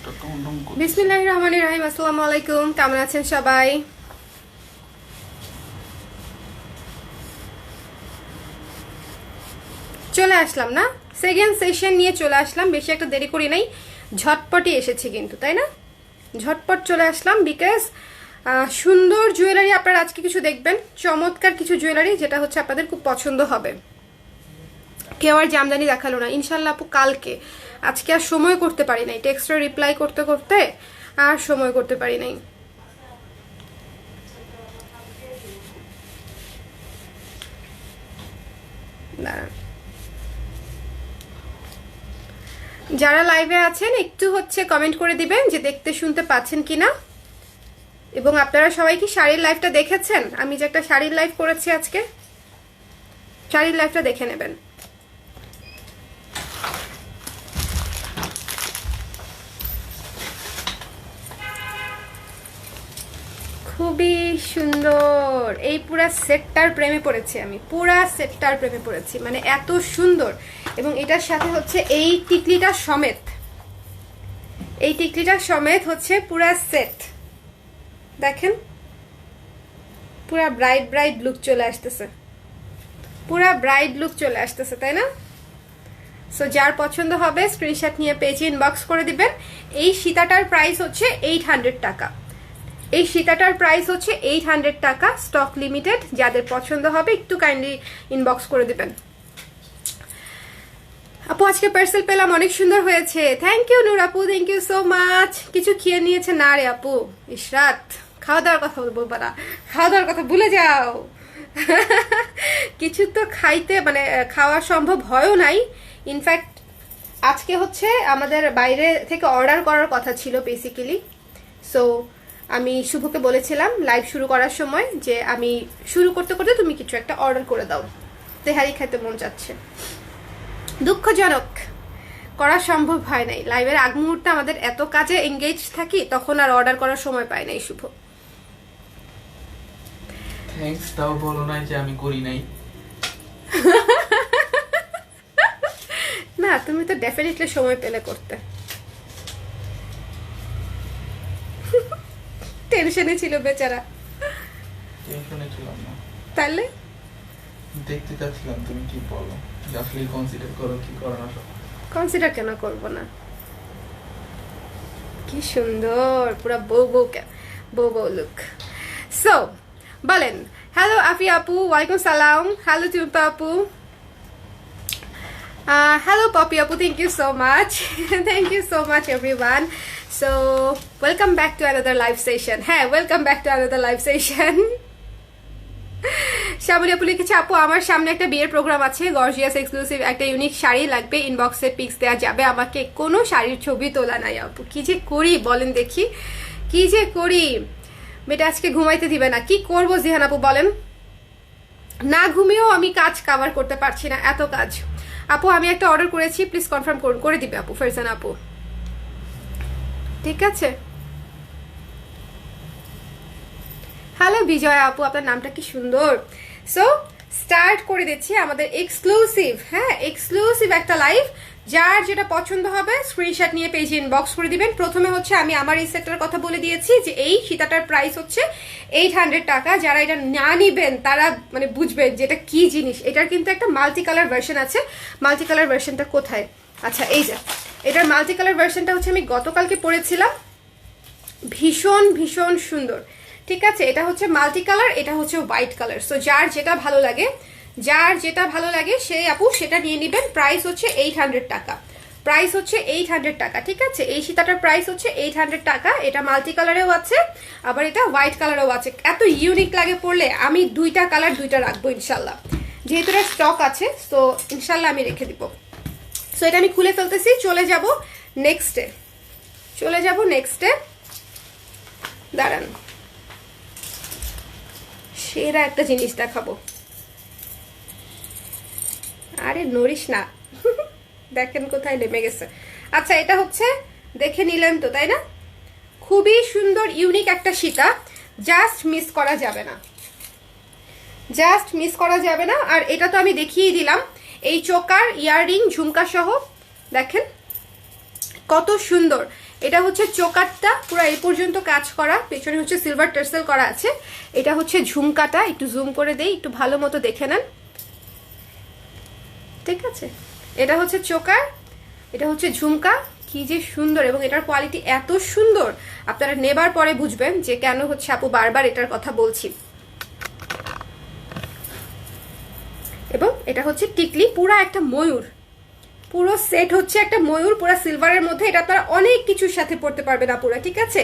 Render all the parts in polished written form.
বিসমিল্লাহির রহমানির রহিম। আসসালামু আলাইকুম, কেমন আছেন সবাই? চলে আসলাম না, সেকেন্ড সেশন নিয়ে চলে আসলাম। বেশি একটা দেরি করি নাই, ঝটপটই এসেছি কিন্তু, তাই না? ঝটপট চলে আসলাম বিকজ সুন্দর জুয়েলারি আপনারা আজকে কিছু দেখবেন, চমৎকার কিছু জুয়েলারি, যেটা হচ্ছে আপনাদের খুব পছন্দ হবে। কেউ আর জামদানি দেখালো না ইনশাল্লাহ আপু কালকে। আজকে আর সময় করতে পারি নাই, টেক্সটের রিপ্লাই করতে করতে আর সময় করতে পারি নাই। যারা লাইভে আছেন একটু হচ্ছে কমেন্ট করে দিবেন যে দেখতে শুনতে পাচ্ছেন কিনা, এবং আপনারা সবাই কি শাড়ির লাইভটা দেখেছেন? আমি যে একটা শাড়ির লাইভ করেছি আজকে, শাড়ির লাইভটা দেখে নেবেন। খুবই সুন্দর, এই পুরা সেটটার প্রেমে পড়েছি আমি, পুরা সেটটার প্রেমে পড়েছি, মানে এত সুন্দর। এবং এটার সাথে হচ্ছে এই টিকলিটা সমেত, এই টিকলিটা সমেত হচ্ছে পুরা সেট। দেখেন পুরা ব্রাইট ব্রাইট লুক চলে আসতেছে, পুরা ব্রাইট লুক চলে আসতেছে, তাই না? সো যার পছন্দ হবে স্ক্রিনশট নিয়ে পেজে ইনবক্স করে দিবেন। এই সীতাটার প্রাইস হচ্ছে 800 টাকা, এই সীতাটার প্রাইস হচ্ছে 800 টাকা, স্টক লিমিটেড। যাদের পছন্দ হবে একটু কাইন্ডলি ইনবক্স করে দিবেন। আপু আজকে পার্সেল পেলাম, অনেক সুন্দর হয়েছে। থ্যাংক ইউ নূর আপু, থ্যাংক ইউ সো মাচ। কিছু খেয়ে নিয়েছে না রে আপু? ইশরাত, খাওয়া দাওয়ার কথা বলবো না, খাওয়া দাওয়ার কথা ভুলে যাও। কিছু তো খাইতে মানে খাওয়া সম্ভব হয়ও নাই। ইনফ্যাক্ট আজকে হচ্ছে আমাদের বাইরে থেকে অর্ডার করার কথা ছিল বেসিক্যালি। সো আমি শুভকে বলেছিলাম লাইভ শুরু করার সময় যে আমি শুরু করতে করতে তুমি কিছু একটা অর্ডার করে দাও, তেহারি খেতে মন যাচ্ছে। দুঃখজনক, করা সম্ভব হয় নাই। লাইভের আগ মুহূর্তে আমাদের এত কাজে এঙ্গেজ থাকি, তখন আর অর্ডার করার সময় পাই নাই শুভ। থ্যাঙ্কস তাও বলো না যে আমি করি নাই। না, তুমি তো ডেফিনেটলি সময় পেলে করতে। টেনশনে ছিল বেচারা। টেনশনে ছিলাম না, তাহলে দেখতে চাচ্ছিলাম তুমি কি বলো, আসলে কনসিডার করো কি করো না। সব কনসিডার কেন করব না? কি সুন্দর পুরো বউ বউ বউ বউ লুক। সো বলেন হ্যালো আফি আপু, ওয়ালাইকুম সালাম। হ্যালো টুম্পা আপু, hello Poppy Apu, thank you so much. Thank you so much everyone. So welcome back to another live session. Hey, welcome back to another live session. Shyamoli আপু লিখেছে আপু আমার সামনে একটা বিয়ের প্রোগ্রাম আছে, গর্জিয়াস এক্সক্লুসিভ একটা ইউনিক শাড়ি লাগবে, ইনবক্সে পিক্স দেওয়া যাবে আমাকে? কোনো শাড়ির ছবি তোলা নাই আপু, কি যে করি বলেন দেখি, কি যে করি। বেটা আজকে ঘুমাইতে দিবে না, কি করবো জিহান আপু বলেন? না ঘুমিয়েও আমি কাজ কভার করতে পারছি না, এত কাজ। আপু আমি একটা অর্ডার করেছি, প্লিজ কনফার্ম করে দিবে আপু, ফারজানা আপু। ঠিক আছে। হ্যালো বিজয় আপু, আপনার নামটা কি সুন্দর। সো স্টার্ট করে দিচ্ছি আমাদের এক্সক্লুসিভ, হ্যাঁ এক্সক্লুসিভ একটা লাইভ। যার যেটা পছন্দ হবে স্ক্রিনশট নিয়ে পেজে ইনবক্স করে দিবেন। প্রথমে হচ্ছে আমি আমার এই সেটটার কথা বলে দিয়েছি যে এই সীতাটার প্রাইস হচ্ছে 800 টাকা। যারা এটা না নিবেন তারা মানে বুঝবেন যে এটা কি জিনিস। এটার কিন্তু একটা মাল্টি কালার ভার্সন আছে। মাল্টি কালার ভার্সনটা কোথায়? আচ্ছা এই যে এটার মাল্টি কালার ভার্সনটা হচ্ছে আমি গতকালকে পরেছিলাম, ভীষণ ভীষণ সুন্দর। ঠিক আছে, এটা হচ্ছে মাল্টি কালার, এটা হচ্ছে হোয়াইট কালার। সো যার যেটা ভালো লাগে, যার যেটা ভালো লাগে সেই আপু সেটা নিয়ে নেবেন। প্রাইস হচ্ছে 800 টাকা, প্রাইস হচ্ছে 800 টাকা। ঠিক আছে, এই সীতাটার প্রাইস হচ্ছে 800 টাকা। এটা মাল্টি কালারেও আছে, আবার এটা হোয়াইট কালারেও আছে। এত ইউনিক লাগে পড়লে আমি দুইটা কালার দুইটা রাখবো ইনশাল্লাহ, যেহেতু এটা স্টক আছে। সো ইনশাল্লাহ আমি রেখে দিব। সো এটা আমি খুলে ফেলতেছি, চলে যাব নেক্সটে, চলে যাব নেক্সটে। দাঁড়ান, সেরা একটা জিনিস দেখাবো। আরে নড়িস না, দেখেন কোথায় নেমে গেছে। আচ্ছা এটা হচ্ছে, দেখে নিলেন তো তাই না? খুবই সুন্দর ইউনিক একটা সীতা, জাস্ট মিস করা যাবে না, জাস্ট মিস করা যাবে না। আর এটা তো আমি দেখিয়ে দিলাম, এই চোকার ইয়াররিং ঝুমকা সহ, দেখেন কত সুন্দর। এটা হচ্ছে চোকারটা পুরো এই পর্যন্ত কাজ করা, পেছনে হচ্ছে সিলভার টার্সেল করা আছে। এটা হচ্ছে ঝুমকাটা, একটু জুম করে দেই, একটু ভালো মতো দেখে নেন, ঠিক আছে। এটা হচ্ছে চোকার, এটা হচ্ছে ঝুমকা, কি যে সুন্দর, এবং এটার কোয়ালিটি এত সুন্দর আপনারা নেবার পরে বুঝবেন যে কেন হচ্ছে আপু বারবার এটার কথা বলছি। এবং এটা হচ্ছে টিকলি, পুরা একটা ময়ূর, পুরো সেট হচ্ছে একটা ময়ূর, পুরো সিলভারের মধ্যে। এটা আপনারা অনেক কিছুর সাথে পড়তে পারবেন আপুরা, ঠিক আছে।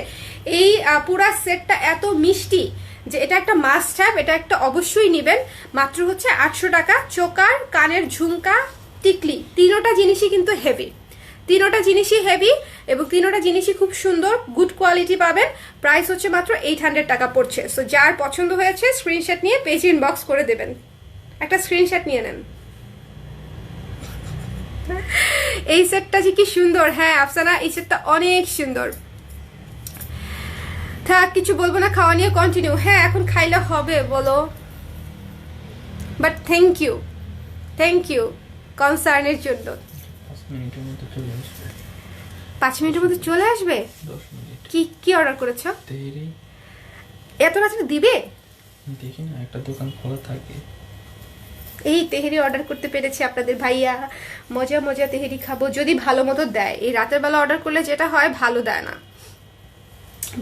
এই পুরা সেটটা এত মিষ্টি যে এটা একটা মাস্ট হ্যাভ, এটা একটা অবশ্যই নেবেন। মাত্র হচ্ছে 800 টাকা। চোকার, কানের ঝুমকা, টিকলি, তিনোটা জিনিসই কিন্তু হেভি, তিনোটা জিনিসই হেভি এবং তিনোটা জিনিসই খুব সুন্দর, গুড কোয়ালিটি পাবেন। প্রাইস হচ্ছে মাত্র 800 টাকা পড়ছে। সো যার পছন্দ হয়েছে স্ক্রিনশট নিয়ে পেজে ইনবক্স করে দেবেন, একটা স্ক্রিনশট নিয়ে নেন। এই সেটটা যে কি সুন্দর, হ্যাঁ আফসানা এই সেটটা অনেক সুন্দর। থাক কিছু বলবো না, খাওয়া নিয়ে কন্টিনিউ। হ্যাঁ এখন খাইলে হবে বলো, বাট থ্যাংক ইউ কনসার্নের জন্য। 5 মিনিটের মধ্যে চলে আসবে। 5 মিনিটের মধ্যে চলে আসবে? 10 মিনিট। কি অর্ডার করেছো? তেহেরি। এত রাত্রে দিবে? দেখি না, একটা দোকান খোলা থাকে। এই তেহেরি অর্ডার করতে পেরেছি আপনাদের ভাইয়া, মজা মজা তেহেরি খাবো যদি ভালো মতো দেয়। এই রাতের বেলা অর্ডার করলে যেটা হয় ভালো দেয় না,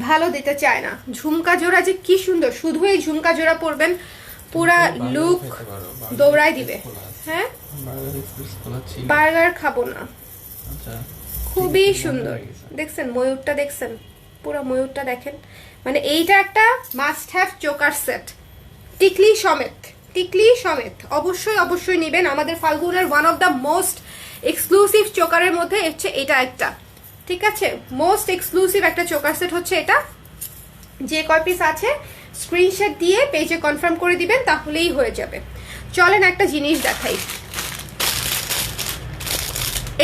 ভালো দিতে চায় না। ঝুমকা জোড়া যে কি সুন্দর, শুধু এই ঝুমকা জোড়া পরবেন পুরা লুক দৌড়াই দিবে। হ্যাঁ বার্গার খাবো না, খুবই সুন্দর। দেখছেন ময়ূরটা, দেখছেন পুরো ময়ূরটা দেখেন, মানে এইটা একটা মাস্ট হ্যাভ চোকার সেট, টিকলি সমেত, টিকলি সমেত অবশ্যই নেবেন। আমাদের ফাল্গুনের one of the most exclusive চোকারের মধ্যে হচ্ছে এটা একটা, ঠিক আছে। মোস্ট এক্সক্লুসিভ একটা চোকার সেট হচ্ছে এটা। যে কয় পিস আছে স্ক্রিনশট দিয়ে পেজে কনফার্ম করে দিবেন, তাহলেই হয়ে যাবে। চলেন একটা জিনিস দেখাই,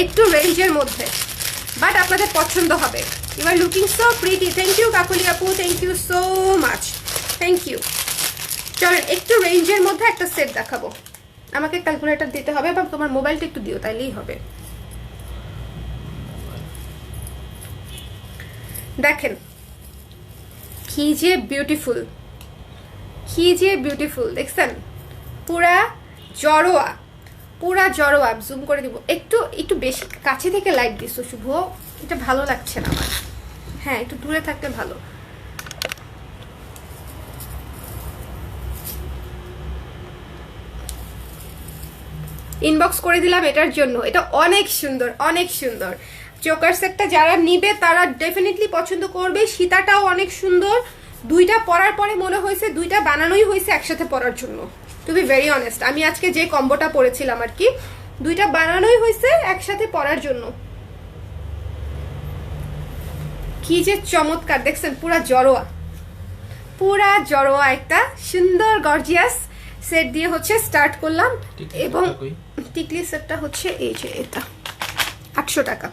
একটু রেঞ্জের মধ্যে, বাট আপনাদের পছন্দ হবে। You are looking so pretty, thank you Kakuli আপু, thank you so much, thank you. চলেন একটু রেঞ্জের মধ্যে একটা সেট দেখাবো। আমাকে ক্যালকুলেটর দিতে হবে বা তোমার মোবাইলটা একটু দিও, তাইলেই হবে। দেখেন কি যে বিউটিফুল, কি যে বিউটিফুল, দেখছেন পুরা জড়োয়া, পুরা জড়োয়া। জুম করে দিব, একটু বেশি কাছে থেকে লাইট দিছো শুভ, এটা ভালো লাগছে না আমার। হ্যাঁ একটু দূরে থাকলে ভালো। ইনবক্স করে দিলাম এটার জন্য, এটা অনেক সুন্দর, অনেক সুন্দর। চোকার সেটটা যারা নিবে তারা ডেফিনেটলি পছন্দ করবে। সীতাটাও অনেক সুন্দর, দুইটা পরার পরে মনে হয়েছে দুইটা বানানোই হয়েছে একসাথে পরার জন্য। টু বি ভেরি অনেস্ট, আমি আজকে যে কম্বোটা পরেছিলাম আর কি, দুইটা বানানোই হয়েছে একসাথে পরার জন্য। কি যে চমৎকার, দেখছেন পুরা জড়োয়া, পুরা জড়োয়া একটা সুন্দর গর্জিয়াস সেট দিয়ে হচ্ছে স্টার্ট করলাম। এবং টিকলি সেটটা হচ্ছে এই যে এটা 800 টাকা।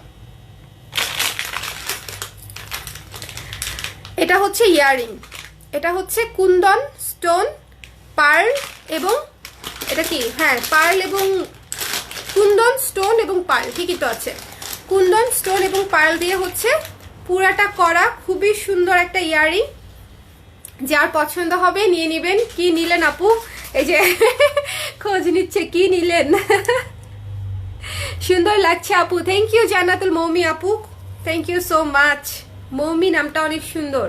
এটা হচ্ছে ইয়াররিং, এটা হচ্ছে কুন্দন স্টোন পার্ল এবং এটা কি, হ্যাঁ পার্ল এবং কুন্দন স্টোন এবং পার্ল, ঠিকই তো আছে। কুন্দন স্টোন এবং পার্ল দিয়ে হচ্ছে পুরাটা করা, খুবই সুন্দর একটা ইয়াররিং। যার পছন্দ হবে নিয়ে নেবেন। কি নিলেন আপু? এই যে খোঁজ নিচ্ছে কি নিলেন। সুন্দর লাগছে আপু, থ্যাংক ইউ জান্নাতুল মৌমি আপু, thank you so much. Moumi নামটা অনেক সুন্দর।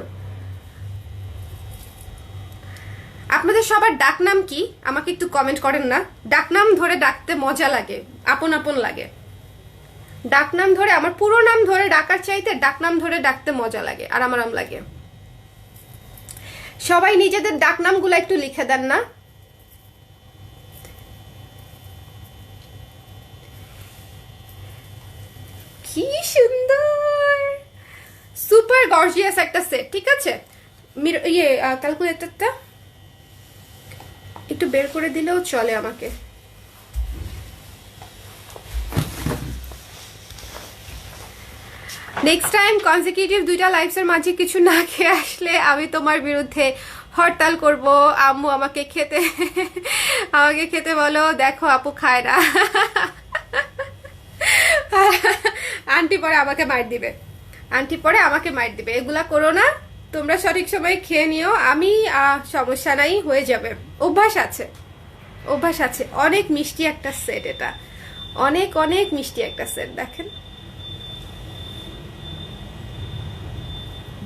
আপনাদের সবার ডাক নাম কি আমাকে একটু কমেন্ট করেন না। ডাক নাম ধরে ডাকতে মজা লাগে, আপন আপন লাগে। ডাক নাম ধরে, আমার পুরো নাম ধরে ডাকার চাইতে ডাক নাম ধরে ডাকতে মজা লাগে, আরাম লাগে। সবাই নিজেদের ডাক নামগুলো একটু লিখে দেন না। কি সুন্দর, সুপার গর্জিয়াস একটা সেট, ঠিক আছে। ইয়ে ক্যালকুলেটরটা একটু বের করে দিলেও চলে আমাকে। নেক্সট টাইম কনজিকিউটিভ দুইটা লাইভসের মাঝে কিছু না খেয়ে আসলে আমি তোমার বিরুদ্ধে হরতাল করব। আম্মু আমাকে খেতে বলো, দেখো আপু খায় না। আন্টি পরে আমাকে মার দিবে। আন্টি পরে আমাকে মার দিবে, এগুলা করো না, তোমরা সঠিক সময় খেয়ে নিও, আমি সমস্যা নাই, হয়ে যাবে, অভ্যাস আছে, অভ্যাস আছে। অনেক মিষ্টি একটা সেট এটা, অনেক অনেক মিষ্টি একটা সেট। দেখেন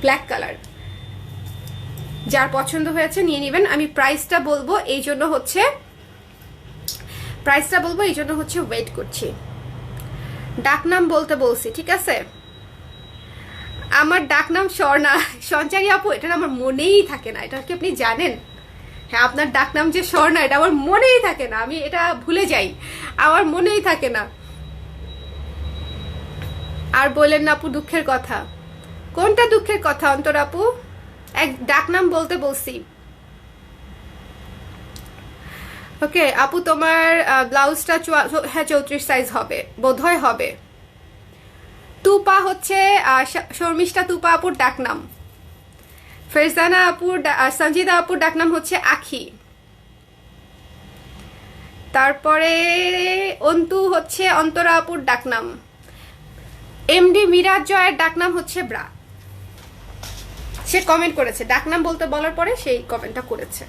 ব্ল্যাক কালার, যার পছন্দ হয়েছে নিয়ে নেবেন। আমি প্রাইসটা বলবো এই জন্য হচ্ছে ওয়েট করছি, ডাকনাম বলতে বলছি, ঠিক আছে? আমার ডাকনাম স্বর্ণা, সঞ্চারী আপু, এটা না আমার মনেই থাকে না, এটা কি আপনি জানেন? হ্যাঁ, আপনার ডাকনাম যে স্বর্ণা, এটা আমার মনেই থাকে না, আমি এটা ভুলে যাই, আমার মনেই থাকে না। আর বললেন না আপু দুঃখের কথা, কোনটা দুঃখের কথা অন্তর আপু? এক ডাকনাম বলতে বলছি। ওকে আপু, তোমার ব্লাউজটা হ্যাঁ 34 সাইজ হবে, বোধহয় হবে। তুপা হচ্ছে শর্মিষ্ঠা তুপা আপুর ডাকনাম। ফেরজানা আপুর সঞ্জিদা আপুর ডাকনাম হচ্ছে আখি। তারপরে অন্তু হচ্ছে অন্তরা আপুর ডাকনাম। এমডি মিরাজ জয়ের ডাকনাম হচ্ছে ব্রা। সে কমেন্ট করেছে, ডাকনাম বলতে বলার পরে সেই কমেন্টটা করেছে।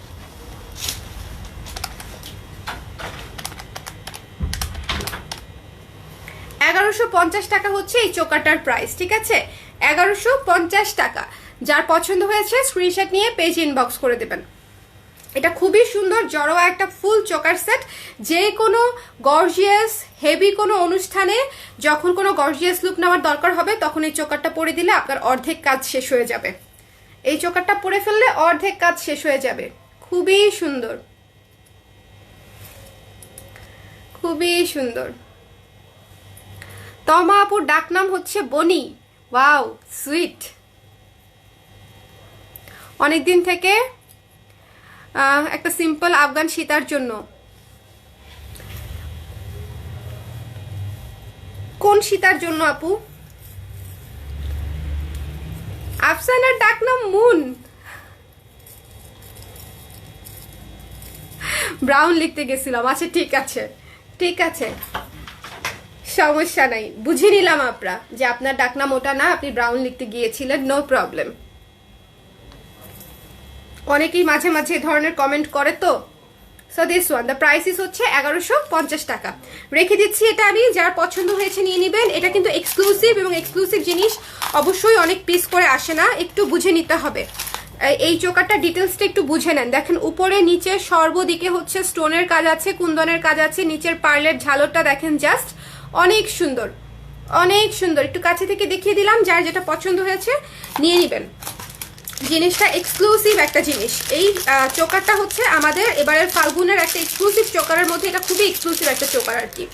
টাকা হচ্ছে এই চোকাটার প্রাইস, ঠিক আছে? 1150 টাকা। যার পছন্দ হয়েছে স্ক্রিনশট নিয়ে পেজ ইনবক্স করে দেবেন। এটা খুবই সুন্দর জড়োয়া একটা ফুল চোকার সেট। যে কোনো গর্জিয়াস হেভি কোনো অনুষ্ঠানে যখন কোনো গর্জিয়াস লুক নেওয়ার দরকার হবে তখন এই চোকারটা পরে দিলে আপনার অর্ধেক কাজ শেষ হয়ে যাবে। এই চোকারটা পরে ফেললে অর্ধেক কাজ শেষ হয়ে যাবে। খুবই সুন্দর, খুবই সুন্দর। তমা আপুর ডাকনাম হচ্ছে বনি। Wow, sweet. অনেকদিন থেকে একটা সিম্পল আফগান সীতার জন্য। কোন সীতার জন্য আপু? আফসানার ডাকনাম মুন। ব্রাউন লিখতে গেছিলাম। আচ্ছা ঠিক আছে, ঠিক আছে, সমস্যা নাই, বুঝে নিলাম আপনারা যে আপনার ডাকনাম ওটা না, আপনি ব্রাউন লিখতে গিয়েছিলেন, নো প্রবলেম। অনেকেই মাঝে মাঝে এই ধরনের কমেন্ট করে তো। So this one the price is হচ্ছে 1150 টাকা। রেখে দিচ্ছি এটা আমি, যার পছন্দ হয়েছে নিয়ে নেবেন। এটা কিন্তু এক্সক্লুসিভ, এবং এক্সক্লুসিভ জিনিস অবশ্যই অনেক পিস করে আসে না, একটু বুঝে নিতে হবে। এই চোকারটা ডিটেলসটা একটু বুঝে নেন। দেখেন উপরে নিচে সর্বদিকে হচ্ছে স্টোনের কাজ আছে, কুন্দনের কাজ আছে, নিচের পার্লের ঝালরটা দেখেন জাস্ট, অনেক সুন্দর, অনেক সুন্দর। একটু কাছে থেকে দেখিয়ে দিলাম, যার যেটা পছন্দ হয়েছে নিয়ে নেবেন। জিনিসটা এক্সক্লুসিভ একটা জিনিস। এই চোকারটা হচ্ছে আমাদের এবারের ফাল্গুনের একটা এক্সক্লুসিভ চোকারের মধ্যে, এটা খুবই এক্সক্লুসিভ একটা চোকার আর কি।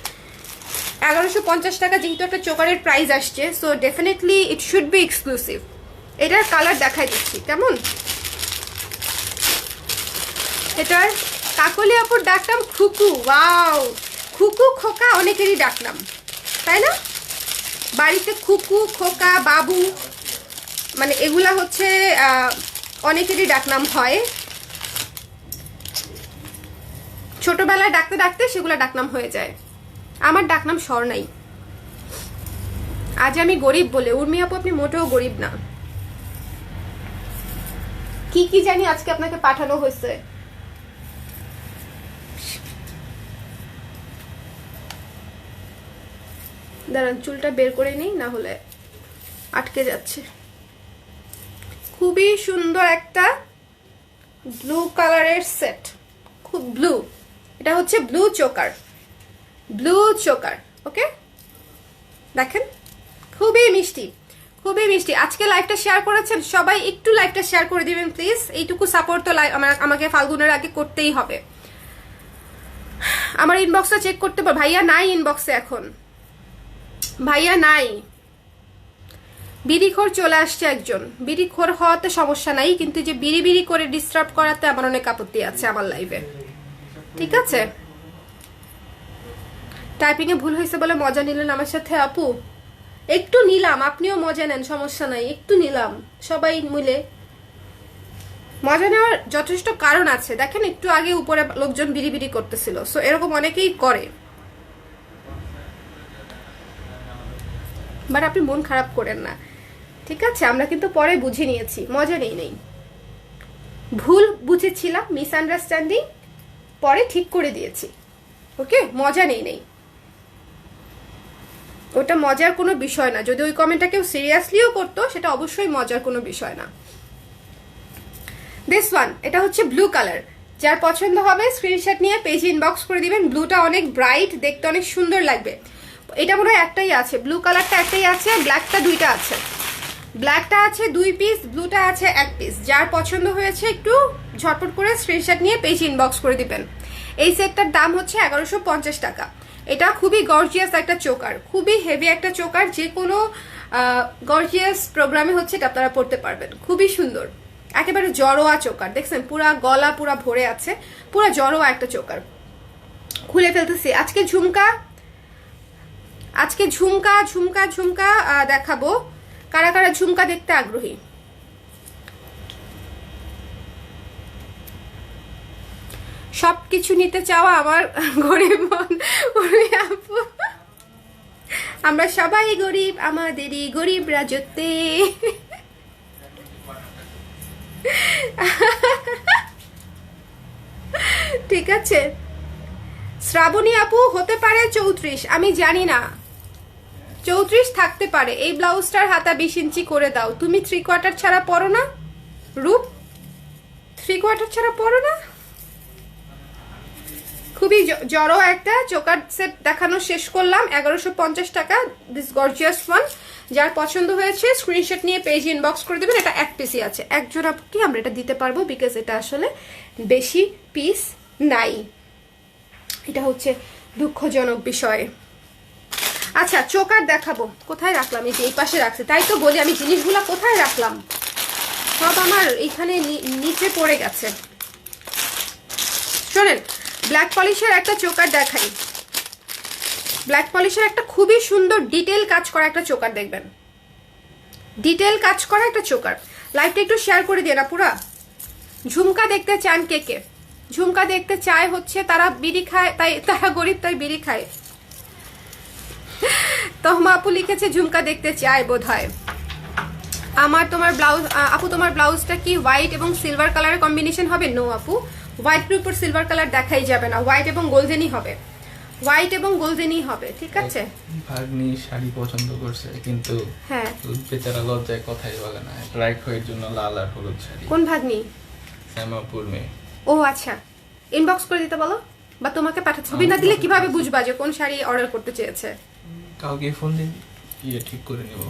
1150 টাকা যেহেতু একটা চোকারের প্রাইস আসছে, so definitely it should be exclusive. এটার কালার দেখাই দিচ্ছি কেমন। এটার কাকলি আপুর ডাকনাম খুকু। ওয়াও, খুকু খোকা অনেকেরই ডাকনাম, তাই না? বাড়িতে খুকু খোকা বাবু মানে এগুলা হচ্ছে অনেকেরই ডাকনাম হয়। ছোটবেলায় ডাকতে ডাকতে সেগুলা ডাকনাম হয়ে যায়। আমার ডাকনাম স্বর্ণাই। আজ আমি গরিব বলে, উর্মি আপু আপনি মোটেও গরিব না। কি কি জানি আজকে আপনাকে পাঠানো হয়েছে। দাঁড়ান চুলটা বের করে নেই, না হলে আটকে যাচ্ছে। খুবই সুন্দর একটা ব্লু কালারের সেট, খুব ব্লু। এটা হচ্ছে ব্লু চোকার, ব্লু চোকার। ওকে, দেখেন খুবই মিষ্টি, খুবই মিষ্টি। আজকে লাইভটা শেয়ার করেছেন সবাই, একটু লাইভটা শেয়ার করে দিবেন প্লিজ। এইটুকু সাপোর্ট তো আমাকে ফাল্গুনের আগে করতেই হবে। আমার ইনবক্সটা চেক করতে পার। ভাইয়া নাই ইনবক্সে এখন, ভাইয়া নাই। বিড়িখোর চলে আসছে একজন। বিড়িখোর হওয়াতে সমস্যা নাই, কিন্তু যে বিড়ি বিড়ি করে ডিস্টার্ব করাতে আমার অনেক আপত্তি আছে আমার লাইভে, ঠিক আছে? টাইপিং এ ভুল হয়েছে বলে মজা নিলেন আমার সাথে আপু। একটু নিলাম, আপনিও মজা নেন, সমস্যা নাই, একটু নিলাম। সবাই মিলে মজা নেওয়ার যথেষ্ট কারণ আছে। দেখেন একটু আগে উপরে লোকজন বিড়ি বিড়ি করতেছিল, সো এরকম অনেকেই করে, বাট আপনি মন খারাপ করেন না। ঠিক আছে, আমরা কিন্তু পরে বুঝে নিয়েছি, মজা নেই, ভুল বুঝেছিলাম, মিসআন্ডারস্ট্যান্ডিং, পরে ঠিক করে দিয়েছি। ওকে, মজা নেই, ওটা মজার কোনো বিষয় না। যদি ওই কমেন্টটা কেউ সিরিয়াসলিও করতো, সেটা অবশ্যই মজার কোনো বিষয় না। দিস ওয়ান, এটা হচ্ছে ব্লু কালার। যার পছন্দ হবে স্ক্রিনশট নিয়ে পেজে ইনবক্স করে দিবেন। ব্লুটা অনেক ব্রাইট, দেখতে অনেক সুন্দর লাগবে। এটা মনে হয় একটাই আছে, ব্লু কালারটা একটাই আছে, ব্ল্যাকটা দুইটা আছে। ব্ল্যাকটা আছে 2 পিস, ব্লুটা আছে 1 পিস। যার পছন্দ হয়েছে একটু ঝটপট করে স্ক্রিনশট নিয়ে পেজ ইনবক্স করে দিবেন। এই সেটটার দাম হচ্ছে 1150 টাকা। এটা খুবই গর্জিয়াস একটা চোকার, খুবই হেভি একটা চোকার। যে কোনো গর্জিয়াস প্রোগ্রামে হচ্ছে এটা আপনারা পড়তে পারবেন, খুবই সুন্দর। একেবারে জড়োয়া চোকার, দেখছেন পুরা গলা পুরা ভরে আছে, পুরা জড়োয়া একটা চোকার। খুলে ফেলতেছি। আজকে ঝুমকা দেখাবো। কারা কারা ঝুমকা দেখতে আগ্রহী? সবকিছু নিতে চাওয়া আমার গরিব মন। আপু, আমরা সবাই গরিব, আমাদেরই গরিব রাজত্বে। ঠিক আছে, শ্রাবণী আপু হতে পারে 34, আমি জানি না, 34 থাকতে পারে। এই ব্লাউজটার হাতা 20 ইঞ্চি করে দাও। তুমি 3/4 ছাড়া পরো না রূপ, 3/4 ছাড়া পরো না। খুবই জড়ো একটা চোকার সেট দেখানো শেষ করলাম। 1150 টাকা, দিস গর্জিয়াস ওয়ান। যার পছন্দ হয়েছে স্ক্রিনশট নিয়ে পেজ ইনবক্স করে দেবেন। এটা 1 পিসই আছে, এক জোড়া কি আমরা এটা দিতে পারবো, বিকজ এটা আসলে বেশি পিস নাই। এটা হচ্ছে দুঃখজনক বিষয়। আচ্ছা, চোকার দেখাবো। কোথায় রাখলাম? এই যে এই পাশে রাখছে। তাই তো বলি, আমি জিনিসগুলো কোথায় রাখলাম, সব আমার এইখানে নিচে পড়ে গেছে। শোনেন, ব্ল্যাক পলিশের একটা চোকার দেখাই। ব্ল্যাক পলিশের একটা খুবই সুন্দর ডিটেল কাজ করা একটা চোকার দেখবেন, ডিটেল কাজ করা একটা চোকার। লাইভটা একটু শেয়ার করে দিয়ে না পুরা। ঝুমকা দেখতে চান কে কে? ঝুমকা দেখতে চায় হচ্ছে তারা বিড়ি খায়, তাই তারা গরিব, তাই বিড়ি খায়। তহমা আপু লিখেছে ঝুমকা দেখতে চায় বোধহয়। তোমার ব্লাউজ আপু, তোমার ব্লাউজটা কি হোয়াইট এবং সিলভার কালারের কম্বিনেশন হবে? নো আপু, হোয়াইট এর উপর সিলভার কালার দেখাই যাবে না, হোয়াইট এবং গোল্ডেনই হবে, হোয়াইট এবং গোল্ডেনই হবে। ঠিক আছে, ভাগ্নি শাড়ি পছন্দ করছে কিন্তু হ্যাঁ বেচারা লজ্জায় কথাই বলে না। রাইট হয়ে জন্য লাল আর হলুদ শাড়ি। কোন ভাগ্নি? শ্যামাপুর মেয়ে। ও আচ্ছা, ইনবক্স করে দিতে বলো, বা তোমাকে পাঠাতে। ছবি না দিলে কিভাবে বুঝবা যে কোন শাড়ি অর্ডার করতে চেয়েছে? কাউকে ফোন দিন, গিয়ে ঠিক করে নেব।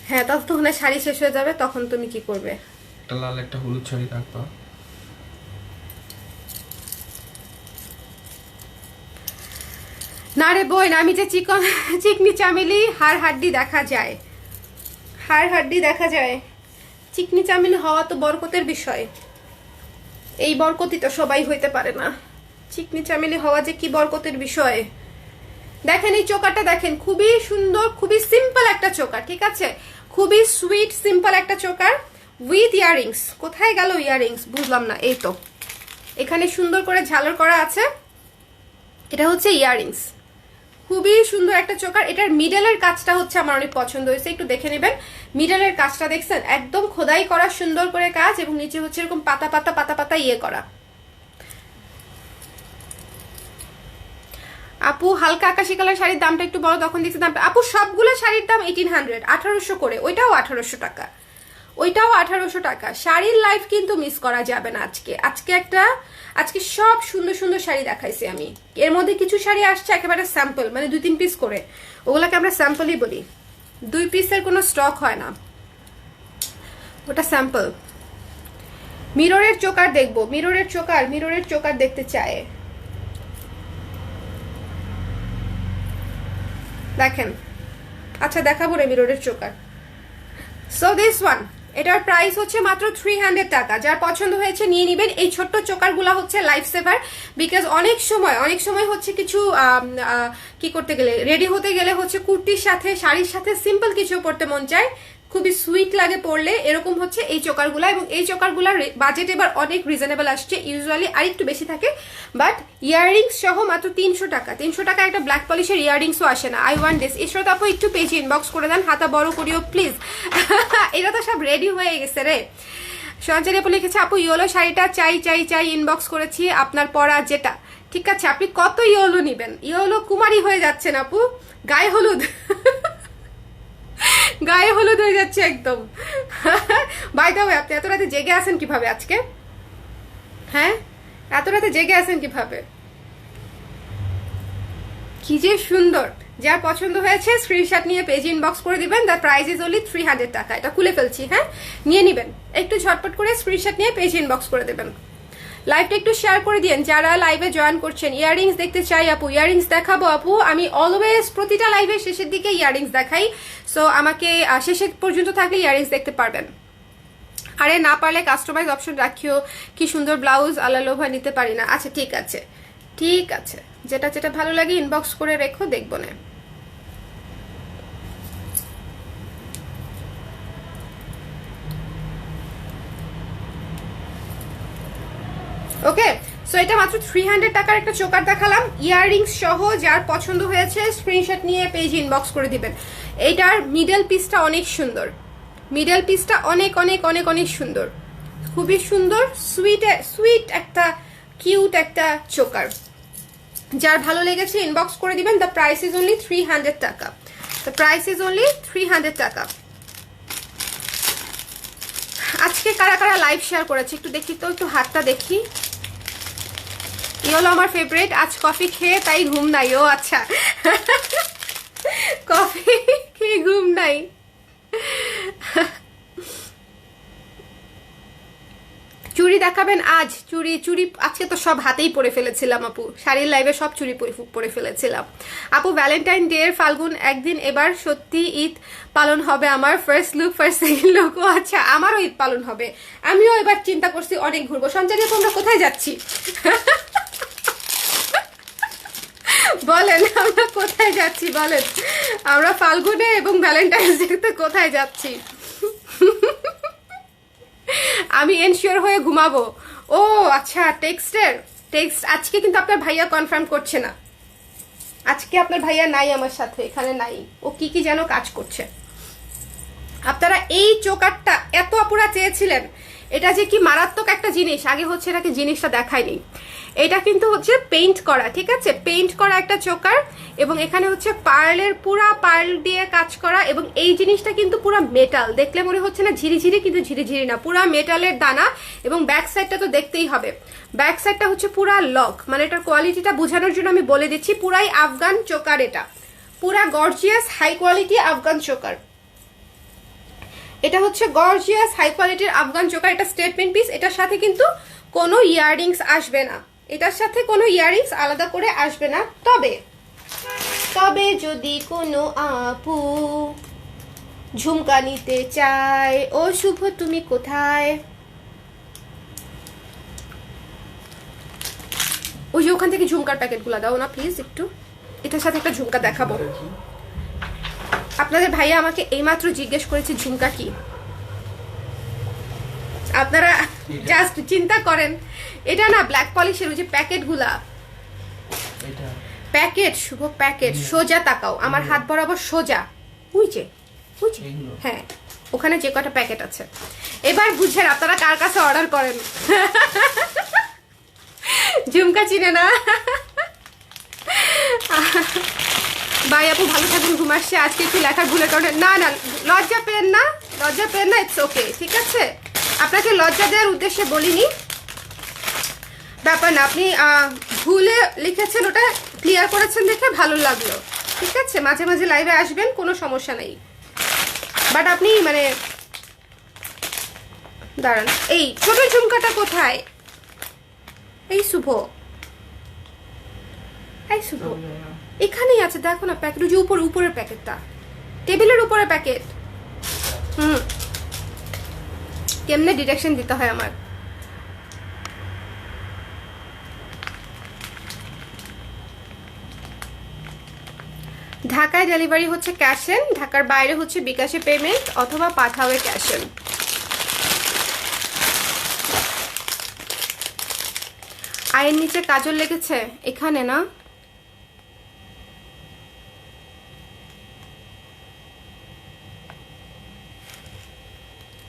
হ্যাঁ, তখন শাড়ি শেষ হয়ে যাবে, তখন তুমি কি করবে? একটা লাল একটা হলুদ শাড়ি রাখবা। না রে বোন, আমি যে চিকনি চামেলি, হাড় হাড্ডি দেখা যায়, হাড় হাড্ডি দেখা যায়। চিকনি চামেলি হওয়া তো বরকতের বিষয়, এই বরকতই তো সবাই হইতে পারে না। চিকনি চামেলি হওয়া যে কি বরকতের বিষয়। দেখেন এই চোকারটা দেখেন, খুবই সুন্দর, খুবই সিম্পল একটা চোকার। ঠিক আছে, খুবই সুইট সিম্পল একটা চোকার উইথ ইয়াররিংস। কোথায় গেল ইয়াররিংস? বুঝলাম না। এই তো এখানে সুন্দর করে ঝালর করা আছে, এটা হচ্ছে ইয়াররিংস। খুবই সুন্দর একটা চোকার। এটার মিডলের কাজটা হচ্ছে আমার অনেক পছন্দ হয়েছে, একটু দেখে নেবেন। মিডলের কাজটা দেখছেন, একদম খোদাই করা সুন্দর করে কাজ, এবং নিচে হচ্ছে এরকম পাতা পাতা পাতা পাতা ইয়ে করা। আপু, হালকা আকাশি কালার শাড়ির দামটা একটু বলো, তখন দেখছি দামটা। আপু, সবগুলো শাড়ির দাম 1800, 1800 করে। ওইটাও 1800 টাকা, ওইটাও 1800 টাকা। শাড়ির লাইফ কিন্তু মিস করা যাবে না। আজকে সব সুন্দর সুন্দর শাড়ি দেখাইছি আমি। এর মধ্যে কিছু শাড়ি আসছে একেবারে স্যাম্পল, মানে 2-3 পিস করে, ওগুলাকে আমরা স্যাম্পলই বলি। 2 পিসের কোনো স্টক হয় না, ওটা স্যাম্পল। মিররের চোকার দেখবো, মিররের চোকার দেখতে চায়। দেখেন, আচ্ছা দেখাবো রে মিররের চোকার। সো দিস ওয়ান, এটার প্রাইস হচ্ছে মাত্র 300 টাকা। যার পছন্দ হয়েছে নিয়ে নেবেন। এই ছোট্ট চোকারগুলা হচ্ছে লাইফ সেভার, বিকজ অনেক সময় হচ্ছে কিছু কি করতে গেলে, রেডি হতে গেলে হচ্ছে কুর্তির সাথে শাড়ির সাথে সিম্পল কিছু পরতে মন চায়, খুবই সুইট লাগে পরলে, এরকম হচ্ছে এই চোকারগুলা। এবং এই চোকারগুলার বাজেট এবার অনেক রিজনেবল আসছে, ইউজুয়ালি আরেকটু বেশি থাকে, বাট ইয়াররিংস সহ মাত্র 300 টাকা। 300 টাকা একটা ব্ল্যাক পলিশের ইয়াররিংসও আসে না। I want this. ইশরাত আপু একটু পেজে ইনবক্স করে দেন, হাতা বড় করিও প্লিজ। এটা তো সব রেডি হয়ে গেছে রে। সঞ্চারী আপু লিখেছে, আপু ইয়েলো শাড়িটা চাই চাই চাই, ইনবক্স করেছি আপনার পরা যেটা। ঠিক আছে, আপনি কত ইয়েলো নিবেন? ইয়েলো কুমারী হয়ে যাচ্ছেন আপু, গায়ে হলুদ। গায়ে হলুদ হয়ে যাচ্ছে একদম। বাই দ্য ওয়ে, আপনি এত রাতে জেগে আছেন কিভাবে আজকে? হ্যাঁ, এত রাতে জেগে আছেন কিভাবে? কি যে সুন্দর। যার পছন্দ হয়েছে স্ক্রিনশট নিয়ে পেজ ইনবক্স করে দিবেন। দ্য প্রাইস ইজ অনলি 300 টাকা। এটা খুলে ফেলছি, হ্যাঁ, নিয়ে নিবেন। একটু ঝটপট করে স্ক্রিনশট নিয়ে পেজ ইনবক্স করে দেবেন। লাইভটা একটু শেয়ার করে দিন যারা লাইভে জয়েন করছেন। ইয়াররিংস দেখতে চাই আপু, ইয়াররিংস দেখাবো আপু। আমি অলওয়েজ প্রতিটা লাইভের শেষের দিকে ইয়াররিংস দেখাই, সো আমাকে শেষের পর্যন্ত থাকলে ইয়াররিংস দেখতে পারবেন। আরে না পারলে কাস্টমাইজ অপশন রাখিও। কি সুন্দর ব্লাউজ, আল্লাহ লোভা নিতে পারি না। আচ্ছা ঠিক আছে, ঠিক আছে, যেটা যেটা ভালো লাগে ইনবক্স করে রেখো, দেখবো না। ওকে, সো এটা মাত্র 300 টাকার একটা চোকার দেখালাম, ইয়াররিংস সহ। যার পছন্দ হয়েছে স্ক্রিনশট নিয়ে পেজ ইনবক্স করে দিবেন। এইটার মিডল পিসটা অনেক সুন্দর, মিডল পিসটা অনেক অনেক অনেক অনেক সুন্দর, খুবই সুন্দর, সুইট একটা কিউট একটা চোকার। যার ভালো লেগেছে ইনবক্স করে দিবেন। দ্য প্রাইস ইজ অনলি 300 টাকা। দ্য প্রাইস ইজ অনলি 300 টাকা। আজকে কারা কারা লাইভ শেয়ার করেছে একটু দেখি তো, একটু হাতটা দেখি। হলো আমার ফেভারিট। আজ কফি খেয়ে তাই ঘুম নাই। ও আচ্ছা, কফি খেয়ে ঘুম নাই। চুড়ি দেখাবেন আজ? চুড়ি চুড়ি আজকে তো সব হাতেই পরে ফেলেছিলাম আপু, শাড়ির লাইভে সব চুড়ি পরে ফেলেছিলাম আপু। ভ্যালেন্টাইন ডে এর ফাল্গুন একদিন, এবার সত্যি ঈদ পালন হবে আমার। First look, first second look. ও আচ্ছা, আমারও ঈদ পালন হবে। আমিও এবার চিন্তা করছি অনেক ঘুরবো। সঞ্চারী তোমরা কোথায় যাচ্ছি? বলেন আমরা কোথায় যাচ্ছি বলেন? আমরা ফাল্গুনে এবং ভ্যালেন্টাইন্স ডেতে কোথায় যাচ্ছি? আমি এনশিওর হয়ে ঘুমাবো। ও আচ্ছা, টেক্সট আজকে কিন্তু আপনার ভাইয়া কনফার্ম করছে না। আজকে আপনার ভাইয়া নাই আমার সাথে, এখানে নাই। ও কি কি যেন কাজ করছে। আপনারা এই চোকারটা এত আপুরা চেয়েছিলেন, এটা যে কি মারাত্মক একটা জিনিস। আগে হচ্ছে এটাকে জিনিসটা দেখায়নি। এটা কিন্তু হচ্ছে পেইন্ট করা, ঠিক আছে, পেইন্ট করা একটা চোকার। এবং এখানে হচ্ছে পার্লের, পুরা পার্ল দিয়ে কাজ করা। এবং এই জিনিসটা কিন্তু পুরা মেটাল, দেখলে মনে হচ্ছে না ঝিরিঝিরি, কিন্তু ঝিরিঝিরি না, পুরা মেটালের দানা। এবং ব্যাক সাইডটা তো দেখতেই হবে, ব্যাক সাইডটা হচ্ছে পুরা লক। মানে এটার কোয়ালিটিটা বোঝানোর জন্য আমি বলে দিচ্ছি, পুরাই আফগান চোকার। এটা পুরা gorgeous high quality Afghan choker. এটা হচ্ছে গর্জিয়াস হাই কোয়ালিটির আফগান চোকার। এটা স্টেটমেন্ট পিস। এটার সাথে কিন্তু কোনো ইয়াররিংস আসবে না, এটার সাথে কোনো ইয়াররিংস আলাদা করে আসবে না। তবে তবে যদি কোনো আপু ঝুমকা নিতে চায়, ও শুভ তুমি কোথায়? ওই যে ওখান থেকে ঝুমকার প্যাকেটগুলো দাও না প্লিজ একটু। এটার সাথে একটা ঝুমকা দেখাবো। আপনাদের ভাইয়া আমাকে এইমাত্র জিজ্ঞেস করেছে ঝুমকা কি। আপনারা জাস্ট চিন্তা করেন, এটা না ব্ল্যাক পলিশের ওই যে প্যাকেটগুলা, প্যাকেট শুভ প্যাকেট। সোজা তাকাও আমার হাত বরাবর, সোজা। বুঝছে বুঝছে, হ্যাঁ, ওখানে যে কটা প্যাকেট আছে। এবার বুঝছেন আপনারা কার কাছে অর্ডার করেন। ঝুমকা চিনে না। বাই আপু, ভালো থাকুন, ঘুম আসছে। আজকে একটু লেখার ভুলের কারণে। না না, লজ্জা পেন না, লজ্জা পেন না, ইটস ওকে, ঠিক আছে। আপনাকে লজ্জা দেওয়ার উদ্দেশ্যে বলিনি, ব্যাপার না। আপনি ভুলে লিখেছেন, ওটা ক্লিয়ার করেছেন দেখে ভালো লাগলো, ঠিক আছে। মাঝে মাঝে লাইভে আসবেন, কোনো সমস্যা নেই। বাট আপনি মানে দাঁড়ান, এই ছোট ঝুমকাটা কোথায়? এই শুভ, এই শুভ, এখানেই আছে, দেখো না প্যাকেট, যে উপরের প্যাকেটটা, টেবিলের উপরে প্যাকেট। কেমনে ডিরেকশন দিতে হয় আমার। ঢাকায় ডেলিভারি হচ্ছে ক্যাশ এন, ঢাকার বাইরে হচ্ছে বিকাশে পেমেন্ট অথবা পাঠাওয়ে ক্যাশ এন। আয়ের নিচে কাজল লেগেছে এখানে না,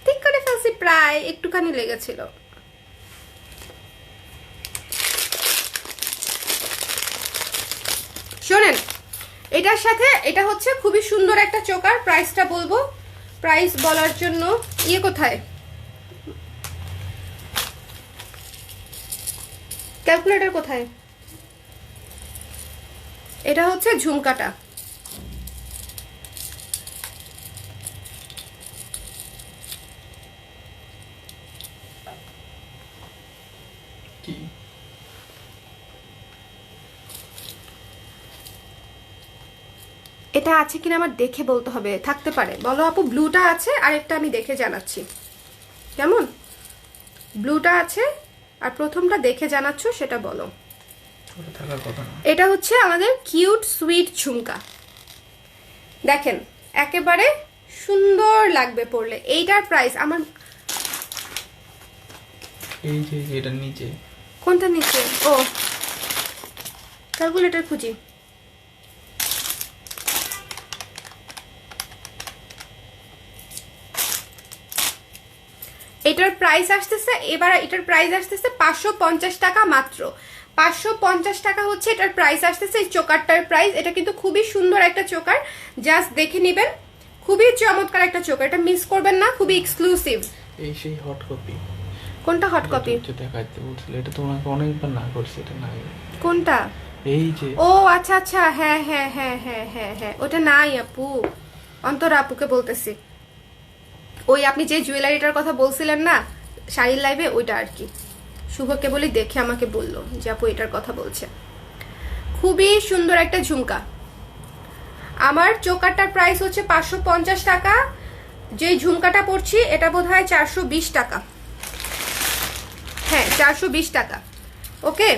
ঠিক করে ফেলছি, প্রায় একটুখানি লেগেছিল। শোনেন, এটার সাথে এটা হচ্ছে খুবই সুন্দর একটা চোকার। প্রাইসটা বলবো, প্রাইস বলার জন্য কোথায় ক্যালকুলেটর কোথায়? এটা হচ্ছে ঝুমকাটা, কি এটা আছে কিনা আমার দেখে বলতে হবে, থাকতে পারে। বলো আপু, ব্লুটা আছে, আরেকটা আমি দেখে জানাচ্ছি। কেমন? ব্লুটা আছে আর প্রথমটা দেখে জানাচ্ছ, সেটা বলো। ওটা থাকার কথা না। এটা হচ্ছে আমাদের কিউট সুইট ঝুমকা, দেখেন একেবারে সুন্দর লাগবে পরলে। এইটার প্রাইস আমার, এই যে এটার নিচে। কোনটা নিচে? ও, ক্যালকুলেটর খুঁজি। এটার প্রাইস আসতেছে, এবার এটার প্রাইস আসতেছে 550 টাকা মাত্র। 550 টাকা হচ্ছে এটার প্রাইস আসতেছে, এই চোকারটার প্রাইস। এটা কিন্তু খুবই সুন্দর একটা চোকার, জাস্ট দেখে নেবেন, খুবই চমৎকার একটা চোকার, এটা মিস করবেন না, খুবই এক্সক্লুসিভ। এই সেই হট কপি। কোনটা হট কপি? দেখাইতে বলছিল, এটা তোমাকে অনেকবার না করছে, এটা না। কোনটা? এই যে। ও আচ্ছা আচ্ছা, হ্যাঁ হ্যাঁ হ্যাঁ হ্যাঁ হ্যাঁ হ্যাঁ, ওটা নাই আপু, অন্তরা আপুকে বলতেছি। ওই আপনি যে জুয়েলারিটার কথা বলছিলেন না শাড়ির লাইভে, ওইটা আর কি। শুভকে বলি, দেখে আমাকে বললো যে আপু এটার কথা বলছে। খুবই সুন্দর একটা ঝুমকা। আমার চোকারটার প্রাইস হচ্ছে 550 টাকা, যে ঝুমকাটা পরছি এটা বোধহয় 420 টাকা। হ্যাঁ, 420 টাকা। ওকে,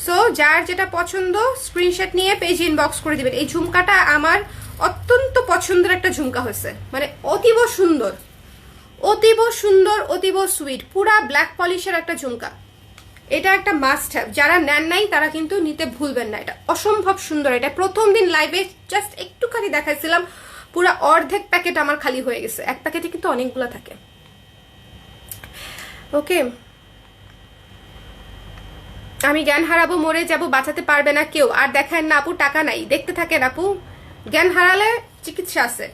সো যার যেটা পছন্দ স্ক্রিনশট নিয়ে পেজ ইনবক্স করে দিবেন। এই ঝুমকাটা আমার অত্যন্ত পছন্দের একটা ঝুমকা হয়েছে, মানে অতীব সুন্দর, অতীব সুন্দর, অতীব সুইট, পুরা ব্ল্যাক পলিশের একটা ঝুমকা। এটা একটা মাস্ট হ্যাভ, যারা নেন নাই তারা কিন্তু নিতে ভুলবেন না। এটা অসম্ভব সুন্দর। এটা প্রথম দিন লাইভে জাস্ট একটুখানি দেখাইছিলাম, পুরা অর্ধেক প্যাকেট আমার খালি হয়ে গেছে। এক প্যাকেটে কিন্তু অনেকগুলো থাকে। ওকে, আমি জ্ঞান হারাবো, মরে যাব, বাঁচাতে পারবে না কেউ। আর দেখায় না আপু, টাকা নাই, দেখতে থাকেন আপু। জ্ঞান হারালে চিকিৎসা আছে,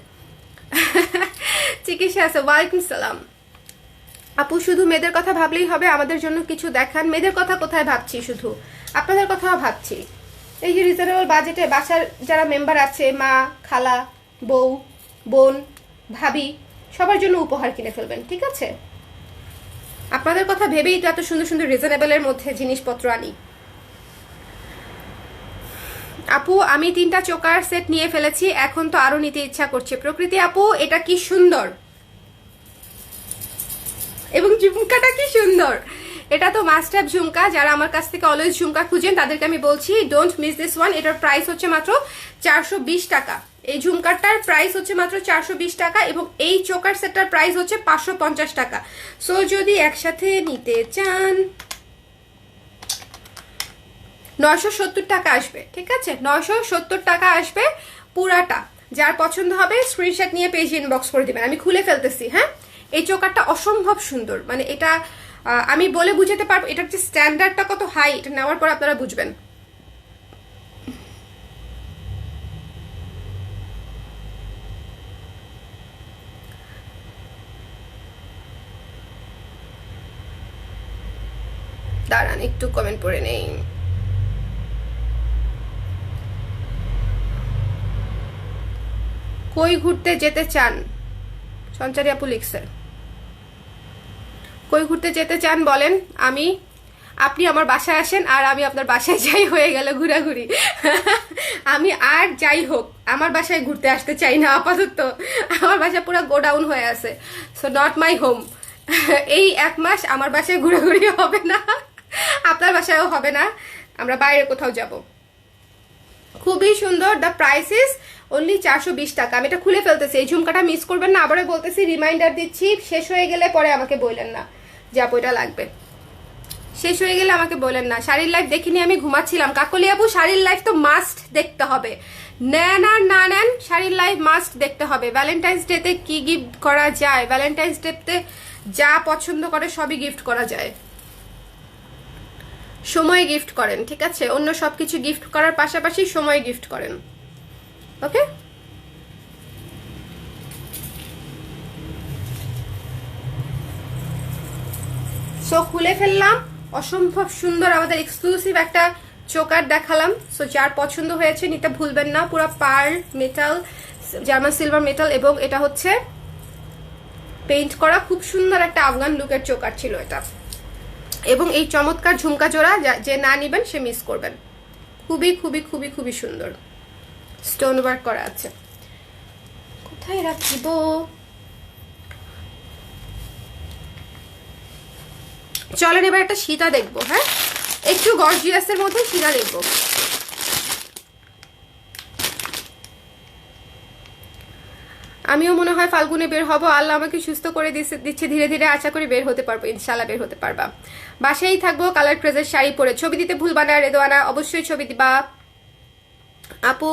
চিকিৎসা আছে। ওয়ালাইকুম সালাম আপু, শুধু মেয়েদের কথা ভাবলেই হবে, আমাদের জন্য কিছু দেখান। মেয়েদের কথা কোথায় ভাবছি, শুধু আপনাদের কথাও ভাবছি। এই যে রিজনেবল বাজেটে বাসার যারা মেম্বার আছে, মা, খালা, বউ, বোন, ভাবি, সবার জন্য উপহার কিনে ফেলবেন, ঠিক আছে? আপনাদের কথা ভেবেই তো এত সুন্দর সুন্দর রিজনেবলের মধ্যে জিনিসপত্র আনি। আপু, আমি 3টা চোকার সেট নিয়ে ফেলেছি, এখন তো আরো নিতে ইচ্ছা করছে। প্রকৃতি আপু, এটা কি সুন্দর, এবং ঝুমকাটা কি সুন্দর। এটা তো মাস্ট হ্যাভ ঝুমকা, যারা আমার কাছ থেকে অলওয়েজ ঝুমকা খুঁজেন তাদেরকে আমি বলছি ডোন্ট মিস দিস ওয়ান। এটার প্রাইস হচ্ছে মাত্র 420 টাকা। এই ঝুমকাটার প্রাইস হচ্ছে মাত্র 420 টাকা, এবং এই চোকার সেটটার প্রাইস হচ্ছে 550 টাকা। সো যদি একসাথে নিতে চান 970 টাকা আসবে, ঠিক আছে? 970 টাকা আসবে পুরাটা। যার পছন্দ হবে স্ক্রিনশট নিয়ে পেজ ইনবক্স করে দিবেন। আমি খুলে ফেলতেছি। হ্যাঁ, এই চোকারটা অসম্ভব সুন্দর, মানে এটা আমি বলে বুঝাতে পারবো। এটার যে স্ট্যান্ডার্ডটা কত হাই, এটা নেওয়ার পর আপনারা বুঝবেন। দাঁড়ান একটু কমেন্ট পড়ে নেই। কই ঘুরতে যেতে চান? সঞ্চারী আপু লিখছে, কই ঘুরতে যেতে চান বলেন। আপনি আমার বাসায় আসেন আর আমি আপনার বাসায় যাই, হয়ে গেল ঘোরাঘুরি। আমি আর যাই হোক আমার বাসায় ঘুরতে আসতে চাই না আপাতত। আমার বাসা পুরো গোডাউন হয়ে আছে, সো নট মাই হোম। এই 1 মাস আমার বাসায় ঘোরাঘুরি হবে না, আপনার বাসায়ও হবে না, আমরা বাইরে কোথাও যাব। খুবই সুন্দর। দ্য প্রাইস ইজ অনলি 420 টাকা। আমি এটা খুলে ফেলতেছি, এই ঝুমকাটা মিস করবেন না। আবারও বলতেছি, রিমাইন্ডার দিচ্ছি, শেষ হয়ে গেলে পরে আমাকে বললেন না যে আপু এটা লাগবে। শেষ হয়ে গেলে আমাকে বলেন না। শাড়ির লাইফ দেখিনি, আমি ঘুমাচ্ছিলাম। কাকলি আপু শাড়ির লাইফ তো মাস্ট দেখতে হবে, নেন আর না নেন শাড়ির লাইফ মাস্ট দেখতে হবে। ভ্যালেন্টাইন্স ডেতে কি গিফট করা যায়, ভ্যালেন্টাইন্স ডেতে যা পছন্দ করে সবই গিফট করা যায়। সময় গিফট করেন, ঠিক আছে? অন্য সবকিছু গিফট করার পাশাপাশি সময় গিফট করেন, ওকে? সো খুলে ফেললাম, অসম্ভব সুন্দর আমাদের এক্সক্লুসিভ একটা চোকার দেখালাম। সো যার পছন্দ হয়েছে নিতে ভুলবেন না। পুরো pearl metal, German silver metal, এবং এটা হচ্ছে পেইন্ট করা, খুব সুন্দর একটা আফগান লুকের চোকার ছিল এটা। এবং এই চমৎকার ঝুমকা জোড়া যে না নিবেন সে মিস করবেন। খুবই খুবই খুবই খুবই সুন্দর স্টোন ওয়ার্ক করা আছে। কোথায় রাখিব? চলেন এবার একটা সীতা দেখবো। হ্যাঁ, একটু গর্জিয়াসের মধ্যে সীতা দেখবো। আমিও মনে হয় ফাল্গুনে বের হব। আল্লাহ আমাকে সুস্থ করে দিচ্ছে ধীরে ধীরে, আশা করি বের হতে পারবো, ইনশাল্লাহ বের হতে পারবা। বাসায় থাকবো, কালার ক্রেজের শাড়ি পরে। ছবি দিতে ভুলবা না রেদোয়ানা, অবশ্যই ছবি দিবা। আপু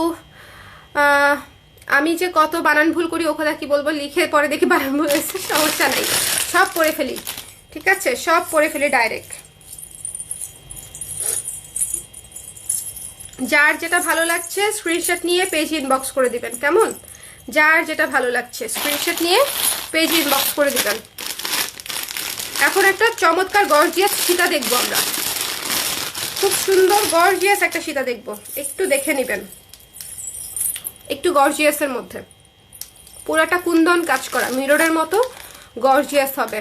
আমি যে কত বানান ভুল করি, ও কথা কি বলবো, লিখে পরে দেখি বানান ভুল হয়েছে, সমস্যা নাই, সব পড়ে ফেলি, ঠিক আছে? সব পড়ে ফেলি ডাইরেক্ট। যার যেটা ভালো লাগছে স্ক্রিনশট নিয়ে পেজ ইনবক্স করে দিবেন, কেমন? যার যেটা ভালো লাগছে স্ক্রিনশট নিয়ে পেজ ইনবক্স করে দিবেন। এখন একটা চমৎকার গর্জিয়াস সীতা দেখবো আমরা, খুব সুন্দর গর্জিয়াস একটা সীতা দেখবো, একটু দেখে নেবেন। একটু গর্জিয়াসের মধ্যে, পুরাটা কুন্দন কাজ করা, মিররের মতো গর্জিয়াস হবে।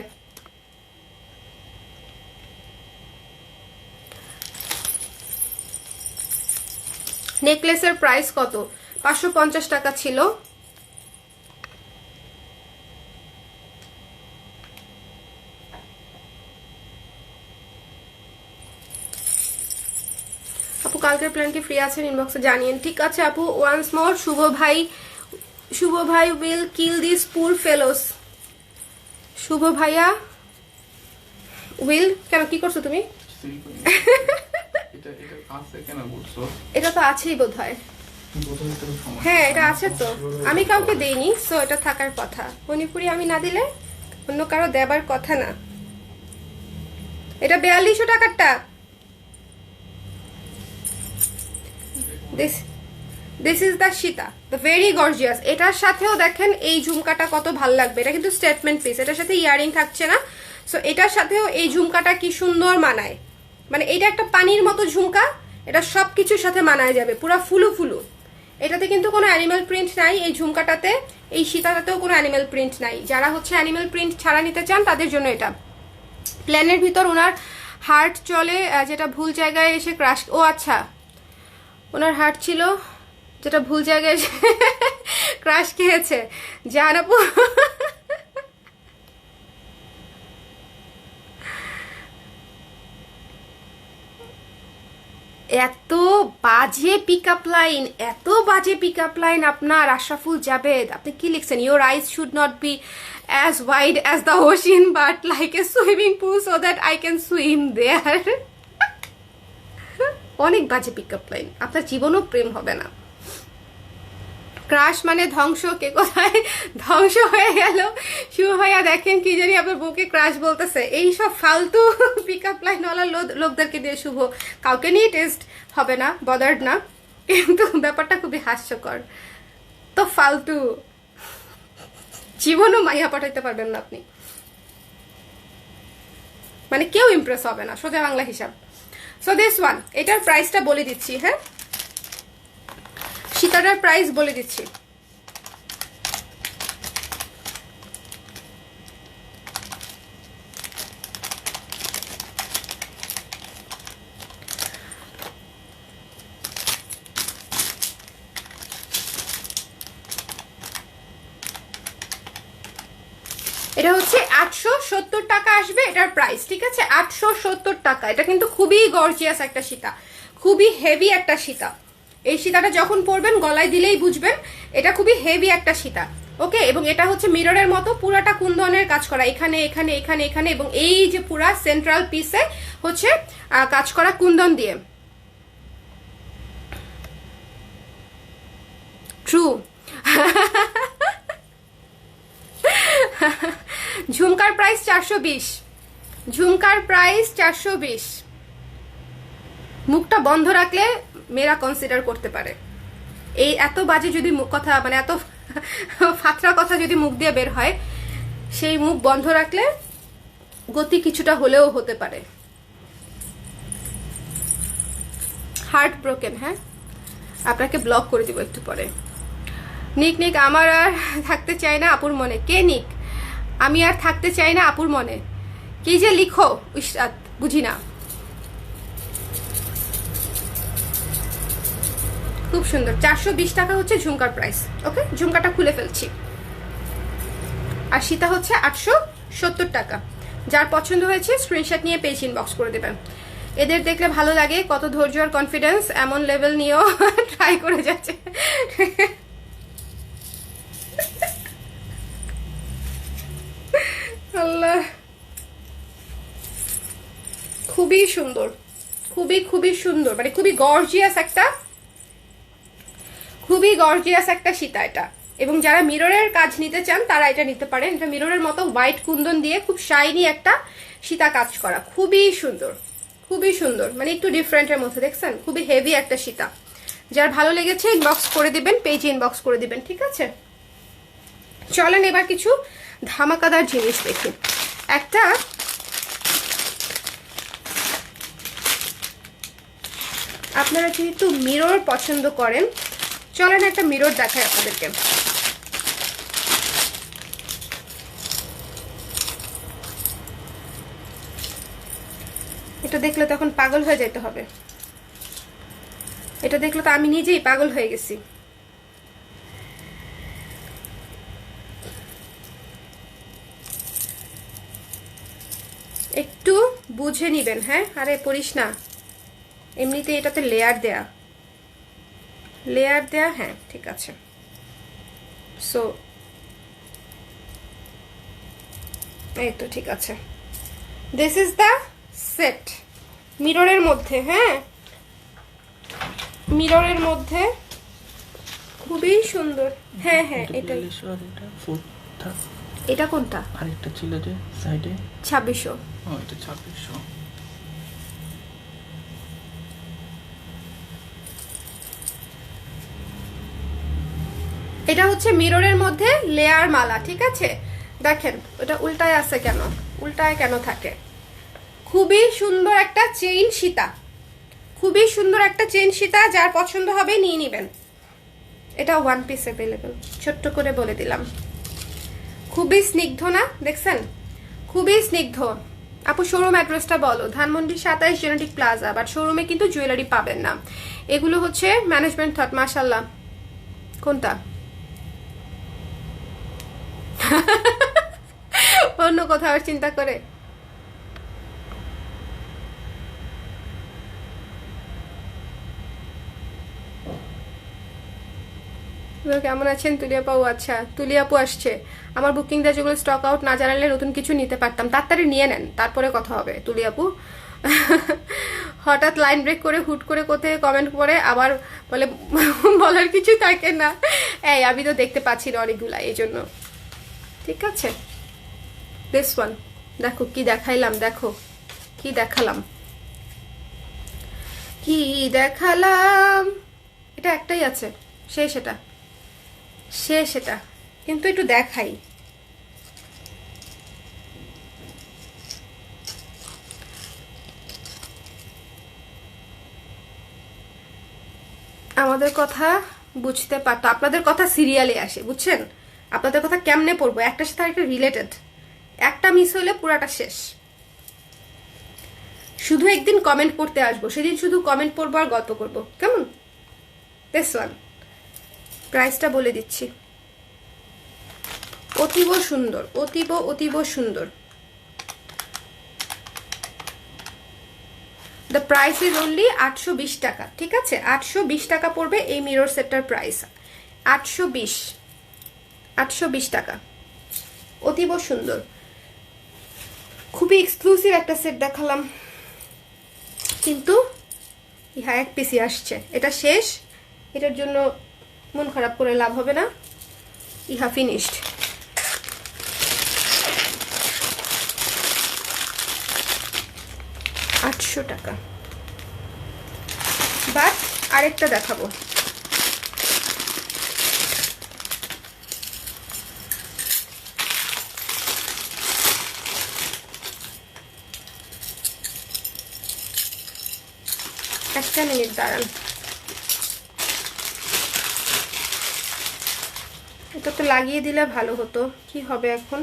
নেকলেসের প্রাইস কত? 550 টাকা ছিল। আপু কালকের প্ল্যান কি ফ্রি আছেন? ইনবক্সে জানিয়েন। ঠিক আছে আপু, ওয়ান্স মোর শুভ ভাই উইল কিল দিস পুর ফেলোস। শুভ ভাইয়া উইল, কেন কি করছো তুমি? এটা তো আছেই বোধ হয়। হ্যাঁ এটা আছে তো, আমি কাউকে দেইনি, সো এটা থাকার কথা। মণিপুরি আমি না দিলে অন্য কারো দেবার কথা না। এটা 4200 টাকারটা। This is the Sita, the very gorgeous. এটার সাথেও দেখেন এই ঝুমকাটা কত ভাল লাগবে। এটা কিন্তু স্টেটমেন্ট পিস, এটার সাথে ইয়ারিং থাকছে না। সো এটার সাথেও এই ঝুমকাটা কি সুন্দর মানায়, মানে এটা একটা পানির মতো ঝুমকা, এটা সবকিছুর সাথে মানায় যাবে, পুরো ফুলু ফুলু। এটাতে কিন্তু কোনো অ্যানিমাল প্রিন্ট নাই এই ঝুমকাটাতে, এই সীতাটাতেও কোনো অ্যানিমাল প্রিন্ট নাই। যারা হচ্ছে অ্যানিমাল প্রিন্ট ছাড়া নিতে চান তাদের জন্য এটা। প্ল্যানের ভিতর ওনার হার্ট চলে, যেটা ভুল জায়গায় এসে ক্রাশ, ও আচ্ছা ওনার হার্ট ছিল যেটা ভুল জায়গায় এসে ক্রাশ খেয়েছে। জানাবো এত বাজে পিকআপ লাইন, এত বাজে পিকআপ লাইন আপনার আশরাফুল জাভেদ। আপনি কি লিখছেন? Your eyes should not be as wide as the ocean but like a swimming pool so that I can swim there. অনেক বাজে পিকআপ লাইন, আপনার জীবনও প্রেম হবে না। ক্রাশ মানে ধ্বংস, কে কোথায় ধ্বংস হয়ে গেল শুভ ভাইয়া, দেখেন কি জানি আপনার বউকে ক্রাশ বলতেছে। এইসব ফালতু পিকআপ লাইনওয়ালা লোকদেরকে দিয়ে শুভ কাউকে নিয়ে টেস্ট হবে না, বদার্ড না, কিন্তু ব্যাপারটা খুবই হাস্যকর। তো ফালতু, জীবনও মাইয়া পাঠাইতে পারবেন না আপনি, মানে কেউ ইমপ্রেস হবে না, সোজা বাংলা হিসাব। সো দিস ওয়ান, এটার প্রাইসটা বলে দিচ্ছি। হ্যাঁ, সীতাটার প্রাইস বলে দিচ্ছি। এটা হচ্ছে 870 টাকা আসবে এটার প্রাইস, ঠিক আছে? 870 টাকা। এটা কিন্তু খুবই গর্জিয়াস একটা সীতা, খুবই হেভি একটা সীতা, এই সীতাটা যখন পরবেন গলায় দিলেই বুঝবেন এটা খুবই হেভি একটা সীতা। ওকে, এবং এটা হচ্ছে মিররের মতো পুরাটা কুন্দনের কাজ করা, এখানে এখানে এখানে এখানে, এবং এই যে পুরা সেন্ট্রাল পিসে হচ্ছে কাজ করা কুন্দন দিয়ে। ট্রু। ঝুমকার প্রাইস 420, ঝুমকার প্রাইস 420। মুখটা বন্ধ রাখলে মেয়েরা কনসিডার করতে পারে। এই এত বাজে যদি মুখ কথা, মানে এত ফাতরা কথা যদি মুখ দিয়ে বের হয়, সেই মুখ বন্ধ রাখলে গতি কিছুটা হলেও হতে পারে। হার্ট ব্রোকেন, হ্যাঁ, আপনাকে ব্লক করে দিব একটু পরে। নিক নিক আমার আর থাকতে চাই না আপুর মনে। কে নিক? আমি আর থাকতে চাই না আপুর মনে, কি যে লিখো ইশরাত, বুঝি না। খুব সুন্দর, 420 টাকা হচ্ছে ঝুমকার প্রাইস। ওকে, ঝুমকাটা খুলে ফেলছি। আর সীতা হচ্ছে 870 টাকা। যার পছন্দ হয়েছে স্ক্রিনশট নিয়ে পেজ ইনবক্স করে দেবেন। এদের দেখলে ভালো লাগে, কত ধৈর্য আর কনফিডেন্স, এমন লেভেল নিয়েও ট্রাই করে যাচ্ছে। আল্লাহ, খুবই সুন্দর, খুবই খুবই সুন্দর, মানে খুবই গর্জিয়াস একটা, খুবই গর্জিয়াস একটা সীতা এটা। এবং যারা মিররের কাজ নিতে চান তারা এটা নিতে পারেন। এটা মিররের মতো হোয়াইট কুন্দন দিয়ে খুব শাইনি একটা সীতা কাজ করা, খুবই সুন্দর, খুবই সুন্দর, মানে একটু ডিফারেন্টের মধ্যে, দেখছেন? খুবই হেভি একটা সীতা। যার ভালো লেগেছে ইনবক্স করে দিবেন, পেজে ইনবক্স করে দিবেন, ঠিক আছে? চলেন এবার কিছু ধামাকাদার জিনিস দেখি। একটা আপনারা যেহেতু মিরর পছন্দ করেন, চলেন একটা মিরর দেখাই আপনাদেরকে। এটা দেখলে তখন পাগল হয়ে যেতে হবে, এটা দেখলে তো আমি নিজেই পাগল হয়ে গেছি। একটু বুঝে নিবেন, হ্যাঁ? আরে পড়িস না, এমনিতে এটাতে লেয়ার দেয়া, লেয়ার দেয়া, হ্যাঁ ঠিক আছে। সো এই তো ঠিক আছে। দিস ইজ দ্য সেট মিররের মধ্যে, হ্যাঁ, মিররের মধ্যে খুবই সুন্দর। হ্যাঁ হ্যাঁ, এটা এটা কোনটা? আরেকটা ছিল যে সাইডে 2600। ও, এটা 2600। এটা হচ্ছে মিররের মধ্যে লেয়ার মালা, ঠিক আছে? দেখেন এটা উল্টায় আছে কেন, উল্টায় কেন থাকে? খুবই সুন্দর একটা চেইন সীতা, খুবই সুন্দর একটা চেইন সীতা। যার পছন্দ হবে নিয়ে নেবেন। এটা ওয়ান পিস অ্যাভেলেবল, ছোট্ট করে বলে দিলাম। খুবই স্নিগ্ধ না, দেখছেন? খুবই স্নিগ্ধ। আপু শোরুম অ্যাড্রেসটা বলো। ধানমন্ডি 27 জেনেটিক প্লাজা, বাট শোরুমে কিন্তু জুয়েলারি পাবেন না। এগুলো হচ্ছে ম্যানেজমেন্ট থট। মাশাল্লাহ, কোনটা? অন্য কোথাও চিন্তা করে। কেমন আছেন তুলিয়াপাও? আচ্ছা, তুলিয়াপু আসছে। আমার বুকিং দেওয়া যেগুলো স্টক আউট না জানালে নতুন কিছু নিতে পারতাম। তাড়াতাড়ি নিয়ে নেন, তারপরে কথা হবে তুলিয়াপু। হঠাৎ লাইন ব্রেক করে হুট করে কোথায় কমেন্ট করে আবার বলে বলার কিছু থাকে না। এই আমি তো দেখতে পাচ্ছি না অনেকগুলা, এই জন্য। ঠিক আছে, দিস ওয়ান দেখো কি দেখাইলাম, দেখো কি দেখালাম, কি দেখালাম। এটা একটাই আছে, শেষ এটা, শেষ এটা, কিন্তু একটু দেখাই। আমাদের কথা বুঝতে পারতো, আপনাদের কথা সিরিয়ালে আসে, বুঝছেন? আপনাদের কথা কেমনে পড়বো, একটার সাথে আরেকটা রিলেটেড। একটা মিস হলে পুরাটা শেষ। শুধু একদিন কমেন্ট পড়তে আসবো, সেদিন শুধু কমেন্ট পড়বো আর গল্প করবো, কেমন? দিস ওয়ান প্রাইসটা বলে দিচ্ছি। অতীব সুন্দর, অতীব অতীব সুন্দর। দ্য প্রাইস ইজ অনলি 820 টাকা। ঠিক আছে, 820 টাকা পড়বে এই মিরর সেটটার প্রাইস। 820 টাকা, অতীব সুন্দর, খুবই এক্সক্লুসিভ একটা সেট দেখালাম, কিন্তু ইহা এক পিসি আসছে, এটা শেষ, এটার জন্য মন খারাপ করে লাভ হবে না, ইহা ফিনিশড। টাকা। বাট আরেকটা দেখাবো, একটা মিনিট দাঁড়ান, এটা তো লাগিয়ে দিলে ভালো হতো। কি হবে এখন,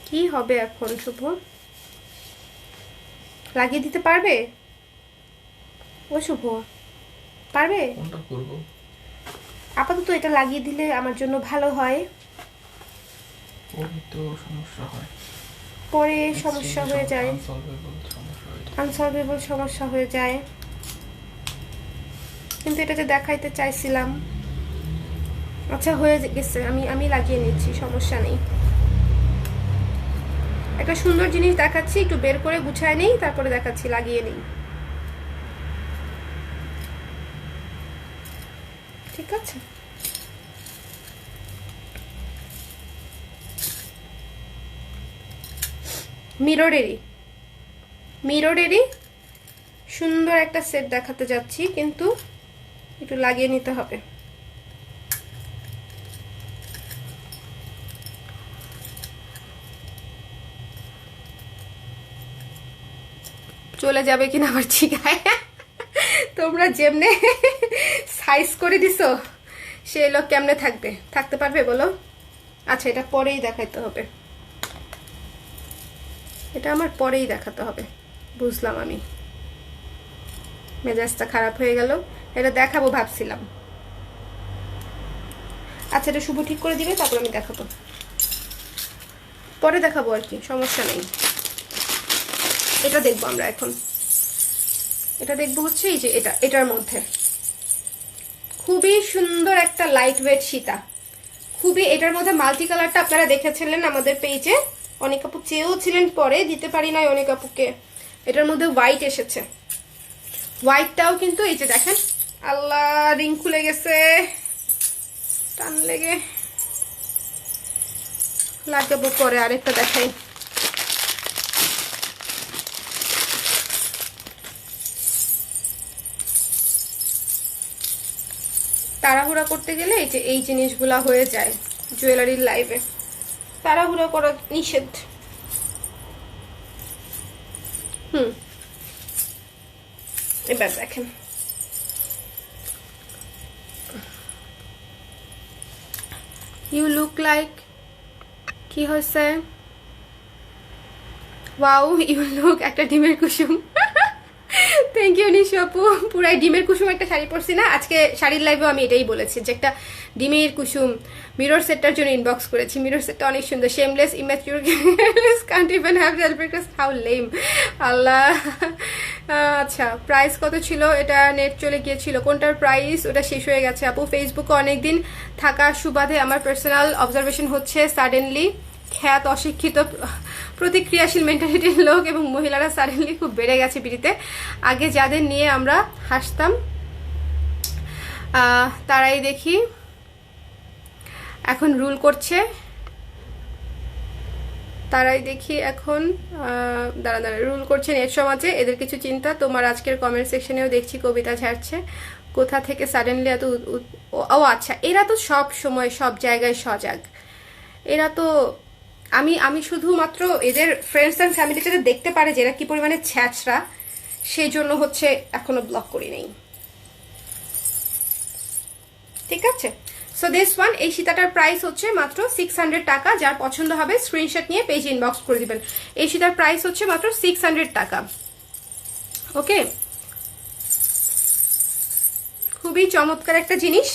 কি হবে এখন? শুভ লাগিয়ে দিতে পারবে? ও শুভ পারবে? কোনটা করব? আপাতত এটা লাগিয়ে দিলে আমার জন্য ভালো হয়, ওই তো সমস্যা হয়, পরে সমস্যা হয়ে যায়, আনসলভেবল সমস্যা হয়ে যায়। কিন্তু এটা যে দেখাইতে চাইছিলাম, আচ্ছা হয়ে গেছে, আমি লাগিয়ে নিচ্ছি, সমস্যা নেই। একটা সুন্দর জিনিস দেখাচ্ছি, একটু বের করে গুছায় নেই, তারপরে দেখাচ্ছি, লাগিয়ে নেই। ঠিক আছে, মিররেরই সুন্দর একটা সেট দেখাতে যাচ্ছি, কিন্তু একটু লাগিয়ে নিতে হবে। চলে যাবে কিনা আমার ঠিকায়, তোমরা যেমনে সাইজ করে দিছো সেই লোক কেমনে থাকতে পারবে বলো? আচ্ছা, এটা পরেই দেখাইতে হবে, এটা আমার পরেই দেখাতে হবে, বুঝলাম। আমি মেজাজটা খারাপ হয়ে গেল, এটা দেখাবো ভাবছিলাম। আচ্ছা, এটা শুভ ঠিক করে দিবে, তারপর আমি দেখাবো, পরে দেখাবো আর কি, সমস্যা নেই। এটা দেখবো আমরা এখন, এটা দেখবো হচ্ছে এই যে এটার মধ্যে খুবই সুন্দর একটা লাইট ওয়েট সীতা, খুবই, এটার মধ্যে মাল্টি কালারটা আপনারা দেখেছিলেন আমাদের পেজে, অনেক আপু চেয়েও ছিলেন, পরে দিতে পারি নাই অনেক আপুকে। এটার মধ্যে হোয়াইট এসেছে, হোয়াইটটাও কিন্তু এই যে দেখেন, আল্লাহ রিং খুলে গেছে, টান লেগে, লাগাবো পরে। আরেকটা দেখাই, তাড়াহুড়া করতে গেলে এই যে এই জিনিসগুলা হয়ে যায় জুয়েলারির লাইভে, তাড়াহুড়া করা নিষেধ। এবার দেখেন, ইউ লুক লাইক, কি হয়েছে? ওয়াও, ইউ লুক একটা ডিমের কুসুম। থ্যাংক ইউ নিশু আপু, পুরাই ডিমের কুসুম একটা শাড়ি পরছি না আজকে, শাড়ির লাইভেও আমি এটাই বলেছি যে একটা ডিমের কুসুম মিরর সেটটার জন্য ইনবক্স করেছি। মিরর সেটটা অনেক সুন্দর, shameless immature can't even have help because how lame, Allah. আচ্ছা, প্রাইস কত ছিল? এটা নেট চলে গিয়েছিল, কোনটার প্রাইস ওটা শেষ হয়ে গেছে আপু। ফেসবুকে অনেকদিন থাকা সুবাদে আমার পার্সোনাল অবজারভেশন হচ্ছে সাডেনলি খ্যাত অশিক্ষিত প্রতিক্রিয়াশীল মেন্টালিটির লোক এবং মহিলারা সাডেনলি খুব বেড়ে গেছে বিড়িতে। আগে যাদের নিয়ে আমরা হাসতাম তারাই দেখি এখন রুল করছে, তারাই দেখি এখন দাঁড়া রুল করছে নেট সমাজে। এদের কিছু চিন্তা, তোমার আজকের কমেন্ট সেকশনেও দেখছি কবিতা ঝাড়ছে, কোথা থেকে সাডেনলি এত ও আচ্ছা, এরা তো সব সময় সব জায়গায় সজাগ, এরা তো আমি শুধুমাত্র এদের ফ্রেন্ডস অ্যান্ড ফ্যামিলিতে দেখতে পারে যে এরা কি পরিমাণে ছ্যাঁচড়া, সেই জন্য হচ্ছে এখনো ব্লক করি নেই। ঠিক আছে, সো দিস ওয়ান, এই সীতাটার প্রাইস হচ্ছে মাত্র 600 টাকা। যার পছন্দ হবে স্ক্রিনশট নিয়ে পেজ ইনবক্স করে দিবেন। এই সীতার প্রাইস হচ্ছে মাত্র 600 টাকা। ওকে, খুবই চমৎকার একটা জিনিস,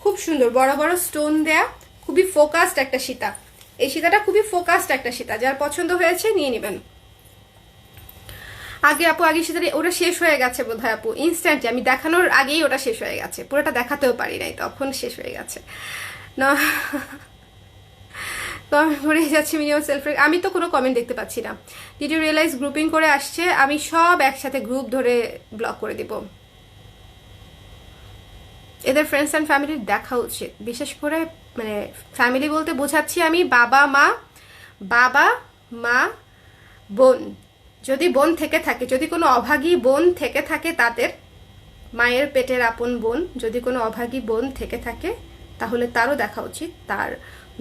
খুব সুন্দর বড় বড় স্টোন দেয়া, খুবই ফোকাসড একটা সীতা। এই সীতাটা খুবই ফোকাসড একটা সীতা, যার পছন্দ হয়েছে নিয়ে নেবেন। আগে আপু আগে সেটা ওটা শেষ হয়ে গেছে বোধহয় আপু, ইনস্ট্যান্টলি আমি দেখানোর আগেই ওটা শেষ হয়ে গেছে, পুরোটা দেখাতেও পারি নাই, তখন শেষ হয়ে গেছে না। কমেন্ট করে যাচ্ছে মিনিমাম সেলফ, আমি তো কোনো কমেন্ট দেখতে পাচ্ছি না। ডিড ইউ রিয়েলাইজ গ্রুপিং করে আসছে, আমি সব একসাথে গ্রুপ ধরে ব্লক করে দিব। এদের ফ্রেন্ডস অ্যান্ড ফ্যামিলির দেখা উচিত, বিশেষ করে মানে ফ্যামিলি বলতে বোঝাচ্ছি আমি বাবা মা বোন, যদি বোন থেকে থাকে, যদি কোনো অভাগী বোন থেকে থাকে, তাদের মায়ের পেটের আপন বোন যদি কোনো অভাগী বোন থেকে থাকে, তাহলে তারও দেখা উচিত তার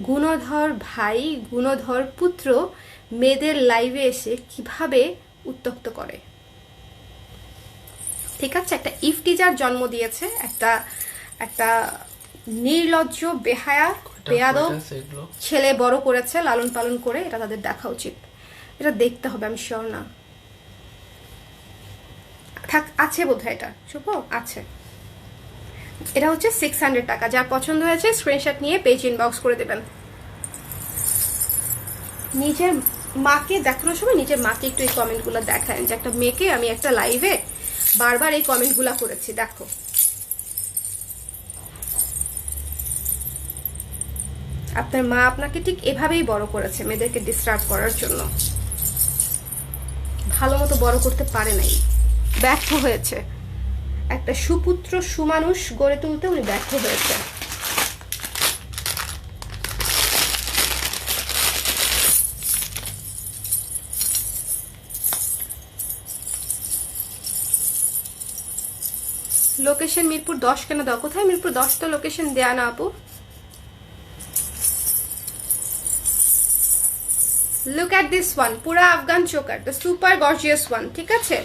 গুণধর ভাই গুণধর পুত্র মেয়েদের লাইভে এসে কিভাবে উত্তক্ত করে। ঠিক আছে, একটা ইফটিজার জন্ম দিয়েছে, একটা নির্লজ্জ বেহায়া বেয়াদব ছেলে বড় করেছে লালন পালন করে, এটা তাদের দেখা উচিত, এটা দেখতে হবে। আমি শিওর না থাক, আছে বোধহয় এটা শুভ আছে। এটা হচ্ছে 600 টাকা, যার পছন্দ হয়েছে স্ক্রিনশট নিয়ে পেজ ইনবক্স করে দেবেন। নিজের মাকে দেখানোর সময় নিজের মাকে একটু এই কমেন্টগুলো দেখায়, যে একটা মেয়েকে আমি একটা লাইভে বারবার এই কমেন্টগুলো করেছি, দেখো আপনার মা আপনাকে ঠিক এভাবেই বড় করেছে, মেয়েদেরকে ডিস্টার্ব করার জন্য, ভালো মতো বড় করতে পারে নাই, ব্যর্থ হয়েছে। একটা সুপুত্র সুমানুষ গড়ে তুলতে উনি ব্যর্থ হয়েছে। লোকেশন মিরপুর 10 কেন দাও? কোথায় মিরপুর 10? তো লোকেশন দেয়া না আপু। লুক এট দিস ওয়ান, পুরা Afghan choker, the super gorgeous one. ঠিক আছে,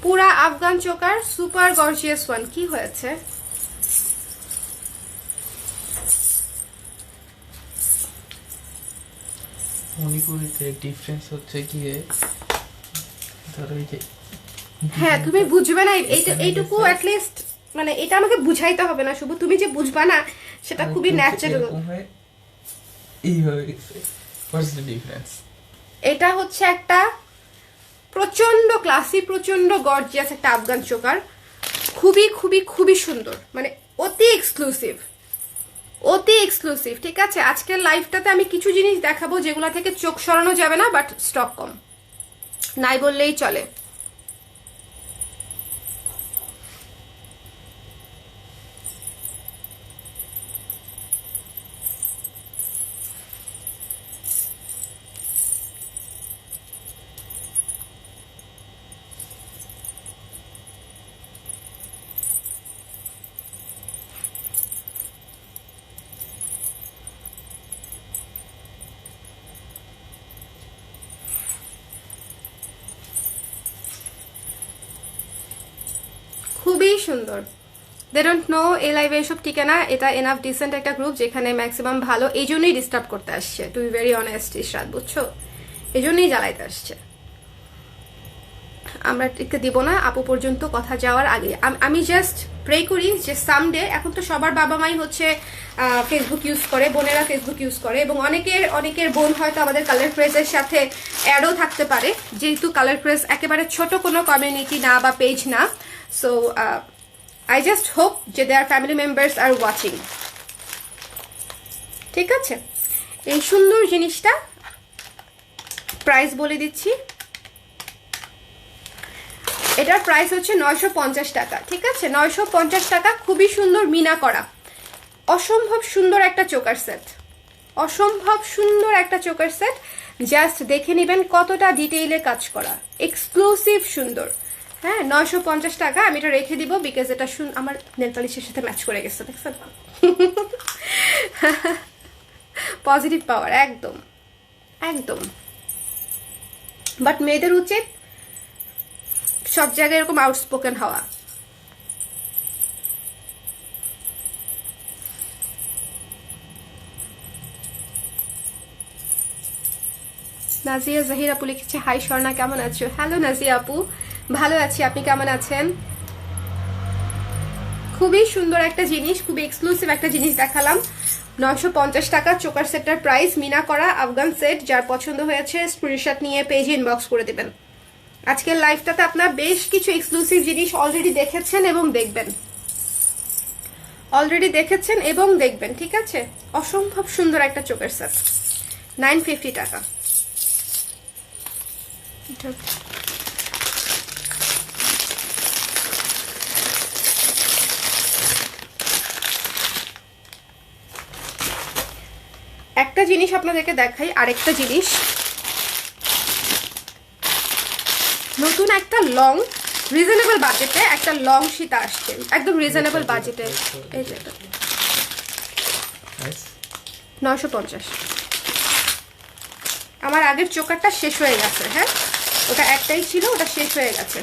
পুরা Afghan choker super gorgeous one. কি হয়েছে? মণিপুরিতে ডিফারেন্স হচ্ছে কি, ধরো এই যে, হ্যাঁ তুমি বুঝবে না এইটুকু অ্যাটলিস্ট, মানে এটা আমাকে বুঝাইতে হবে না শুভ, তুমি যে বুঝবা না সেটা খুবই ন্যাচারাল। এইভাবে হোয়াটস দ্য ডিফারেন্স? এটা হচ্ছে একটা প্রচন্ড ক্লাসি, প্রচন্ড গর্জিয়াস একটা আফগান চোকার, খুবই খুবই খুবই সুন্দর, মানে অতি এক্সক্লুসিভ, অতি এক্সক্লুসিভ। ঠিক আছে, আজকের লাইভটাতে আমি কিছু জিনিস দেখাবো যেগুলো থেকে চোখ সরানো যাবে না, বাট স্টক কম নাই বললেই চলে। খুবই সুন্দর। দে ডোন্ট নো এই লাইভে এসব টিকে না, এটা এনাফ ডিসেন্ট একটা গ্রুপ যেখানে ম্যাক্সিমাম ভালো, এই জন্যই ডিস্টার্ব করতে আসছে, to be very honest Ishrat, বুঝছো, এই জন্যই জ্বালাইতে আসছে। আমরা টিকতে দিব না আপু পর্যন্ত কথা যাওয়ার আগে। আমি জাস্ট প্রে করি যে সামডে, এখন তো সবার বাবা মাই হচ্ছে ফেসবুক ইউজ করে, বোনেরা ফেসবুক ইউজ করে, এবং অনেকের বোন হয়তো আমাদের কালার ক্রেজের সাথে অ্যাডও থাকতে পারে, যেহেতু কালার ক্রেজ একেবারে ছোট কোনো কমিউনিটি না বা পেজ না। সো আই জাস্ট হোপ যে দেয়ার ফ্যামিলি মেম্বার্স আর ওয়াচিং। ঠিক আছে, এই সুন্দর জিনিসটা প্রাইস বলে দিচ্ছি, এটার প্রাইস হচ্ছে 950 টাকা। ঠিক আছে, 950 টাকা, খুবই সুন্দর মিনা করা, অসম্ভব সুন্দর একটা চোকার সেট, অসম্ভব সুন্দর একটা চোকার সেট। জাস্ট দেখে নেবেন কতটা ডিটেইলে কাজ করা, এক্সক্লুসিভ সুন্দর। হ্যাঁ, 950 টাকা। আমি এটা রেখে দিব বিকজ এটা আমার নেল পালিশের সাথে ম্যাচ করে গেছে, দেখছেন? পজিটিভ পাওয়ার একদম একদম। বাট মেয়েদের উচিত সব জায়গায় এরকম আউটস্পোকেন হওয়া। নাজিয়া জাহির আপু লিখেছে, হাই স্বর্ণা কেমন আছো? হ্যালো নাজিয়া আপু, ভালো আছি, আপনি কেমন আছেন? খুবই সুন্দর একটা জিনিস, খুবই এক্সক্লুসিভ একটা জিনিস দেখালাম। 950 টাকা চোকার সেটটার প্রাইস, মিনা করা আফগান সেট। যার পছন্দ হয়েছে স্ক্রিনশট নিয়ে পেজে ইনবক্স করে দেবেন। আজকের লাইভটাতে আপনারা বেশ কিছু এক্সক্লুসিভ জিনিস অলরেডি দেখেছেন এবং দেখবেন, ঠিক আছে? অসম্ভব সুন্দর একটা চোখের সেট, 950 টাকা। একটা জিনিস আপনাদেরকে দেখাই, আরেকটা জিনিস, নতুন একটা লং রিজনেবল বাজেটে একটা লং সীতা আসছে, একদম রিজনেবল বাজেটে। এই যে 950। আমার আগের চোকারটা শেষ হয়ে গেছে, হ্যাঁ ওটা একটাই ছিল, ওটা শেষ হয়ে গেছে।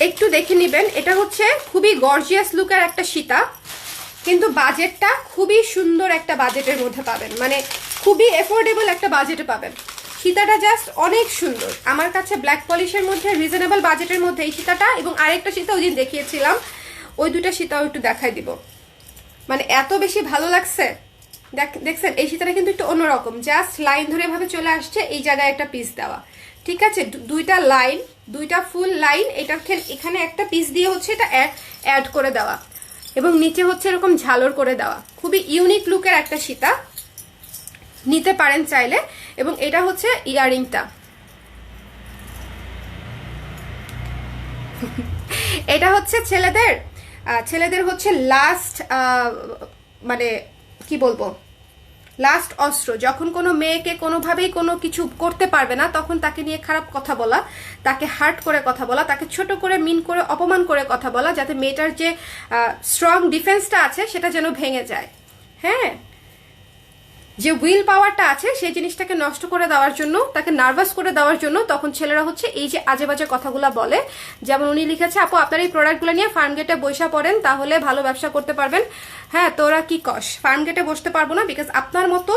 একটু দেখে নেবেন, এটা হচ্ছে খুবই গর্জিয়াস লুকের একটা সীতা, কিন্তু বাজেটটা খুবই সুন্দর একটা বাজেটের মধ্যে পাবেন, মানে খুবই এফোর্ডেবল একটা বাজেটে পাবেন। সীতাটা জাস্ট অনেক সুন্দর আমার কাছে, ব্ল্যাক পলিশের মধ্যে রিজনেবল বাজেটের মধ্যে এই সীতাটা এবং আরেকটা সীতা ওই দিন দেখিয়েছিলাম, ওই দুটা সীতাও একটু দেখাই দিব, মানে এত বেশি ভালো লাগছে। দেখছেন এই সীতাটা কিন্তু একটু অন্যরকম, জাস্ট লাইন ধরে ভাবে চলে আসছে, এই জায়গায় একটা পিস দেওয়া, ঠিক আছে? দুইটা লাইন, দুইটা ফুল লাইন, এটা এখানে একটা পিস দিয়ে হচ্ছে এটা অ্যাড করে দেওয়া, এবং নিচে হচ্ছে এরকম ঝালর করে দেওয়া, খুবই ইউনিক লুকের একটা সীতা, নিতে পারেন চাইলে। এবং এটা হচ্ছে ইয়াররিংটা, এটা হচ্ছে ছেলেদের হচ্ছে লাস্ট, মানে কি বলবো, লাস্ট অস্ত্র। যখন কোনো মেয়েকে কোনোভাবেই কোনো কিছু করতে পারবে না, তখন তাকে নিয়ে খারাপ কথা বলা, তাকে হার্ট করে কথা বলা, তাকে ছোট করে মিন করে অপমান করে কথা বলা, যাতে মেয়েটার যে স্ট্রং ডিফেন্সটা আছে সেটা যেন ভেঙে যায়, হ্যাঁ, যে উইল পাওয়ারটা আছে সেই জিনিসটাকে নষ্ট করে দেওয়ার জন্য, তাকে নার্ভাস করে দেওয়ার জন্য তখন ছেলেরা হচ্ছে এই যে আজে বাজে কথাগুলো বলে। যেমন উনি লিখেছে, আপু আপনার এই প্রোডাক্টগুলো নিয়ে ফার্ম গেটে বসে পড়েন, তাহলে ভালো ব্যবসা করতে পারবেন। হ্যাঁ, তোরা কি কস, ফার্ম গেটে বসতে পারবো না, বিকজ আপনার মতো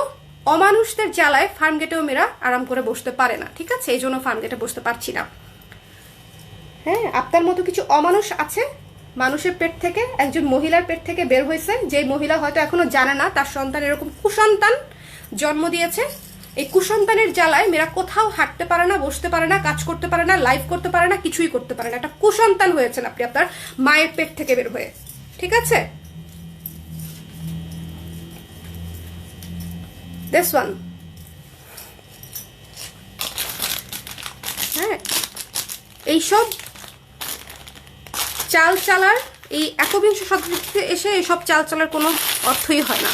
অমানুষদের জ্বালায় ফার্ম গেটেও মেয়েরা আরাম করে বসতে পারে না, ঠিক আছে? এই জন্য ফার্ম গেটে বসতে পারছি না। হ্যাঁ, আপনার মতো কিছু অমানুষ আছে, মানুষের পেট থেকে, একজন মহিলার পেট থেকে বের হয়েছে, যে মহিলা হয়তো এখনো জানে না তার সন্তান এরকম কুসন্তান জন্ম দিয়েছে। এই কুসন্তানের জ্বালায় মেয়েরা কোথাও হাঁটতে পারে না, বসতে পারে না, কাজ করতে পারে না, লাইভ করতে পারে না, কিছুই করতে পারে না। একটা কুসন্তান হয়েছেন আপনি আপনার মায়ের পেট থেকে বের হয়ে, ঠিক আছে? দিস ওয়ান, হ্যাঁ, এইসব চাল চালার, এই একবিংশ শতাব্দীতে এসে এইসব চাল চালার কোনো অর্থই হয় না।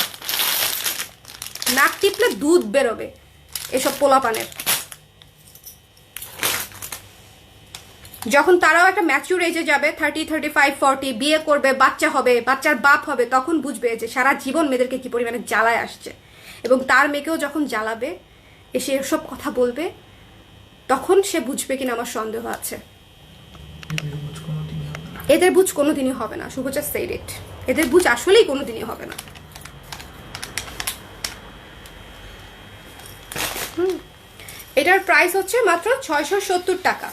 নাক টিপলে দুধ বেরোবে এসব পোলাপানের। যখন তারাও একটা ম্যাচিউর এজে যাবে, 30, 35, 40, বিয়ে করবে, বাচ্চা হবে, বাচ্চার বাপ হবে, তখন বুঝবে যে সারা জীবন মেয়েদেরকে কি পরিমাণে জ্বালায় আসছে, এবং তার মেয়েকেও যখন জ্বালাবে, এসে এসব কথা বলবে, তখন সে বুঝবে কিনা আমার সন্দেহ আছে। এদের বুঝ কোনোদিনই হবে না, শুভ জাস্ট সেড ইট, এদের বুঝ আসলেই কোনোদিনই হবে না। এটার প্রাইস হচ্ছে মাত্র 670 টাকা।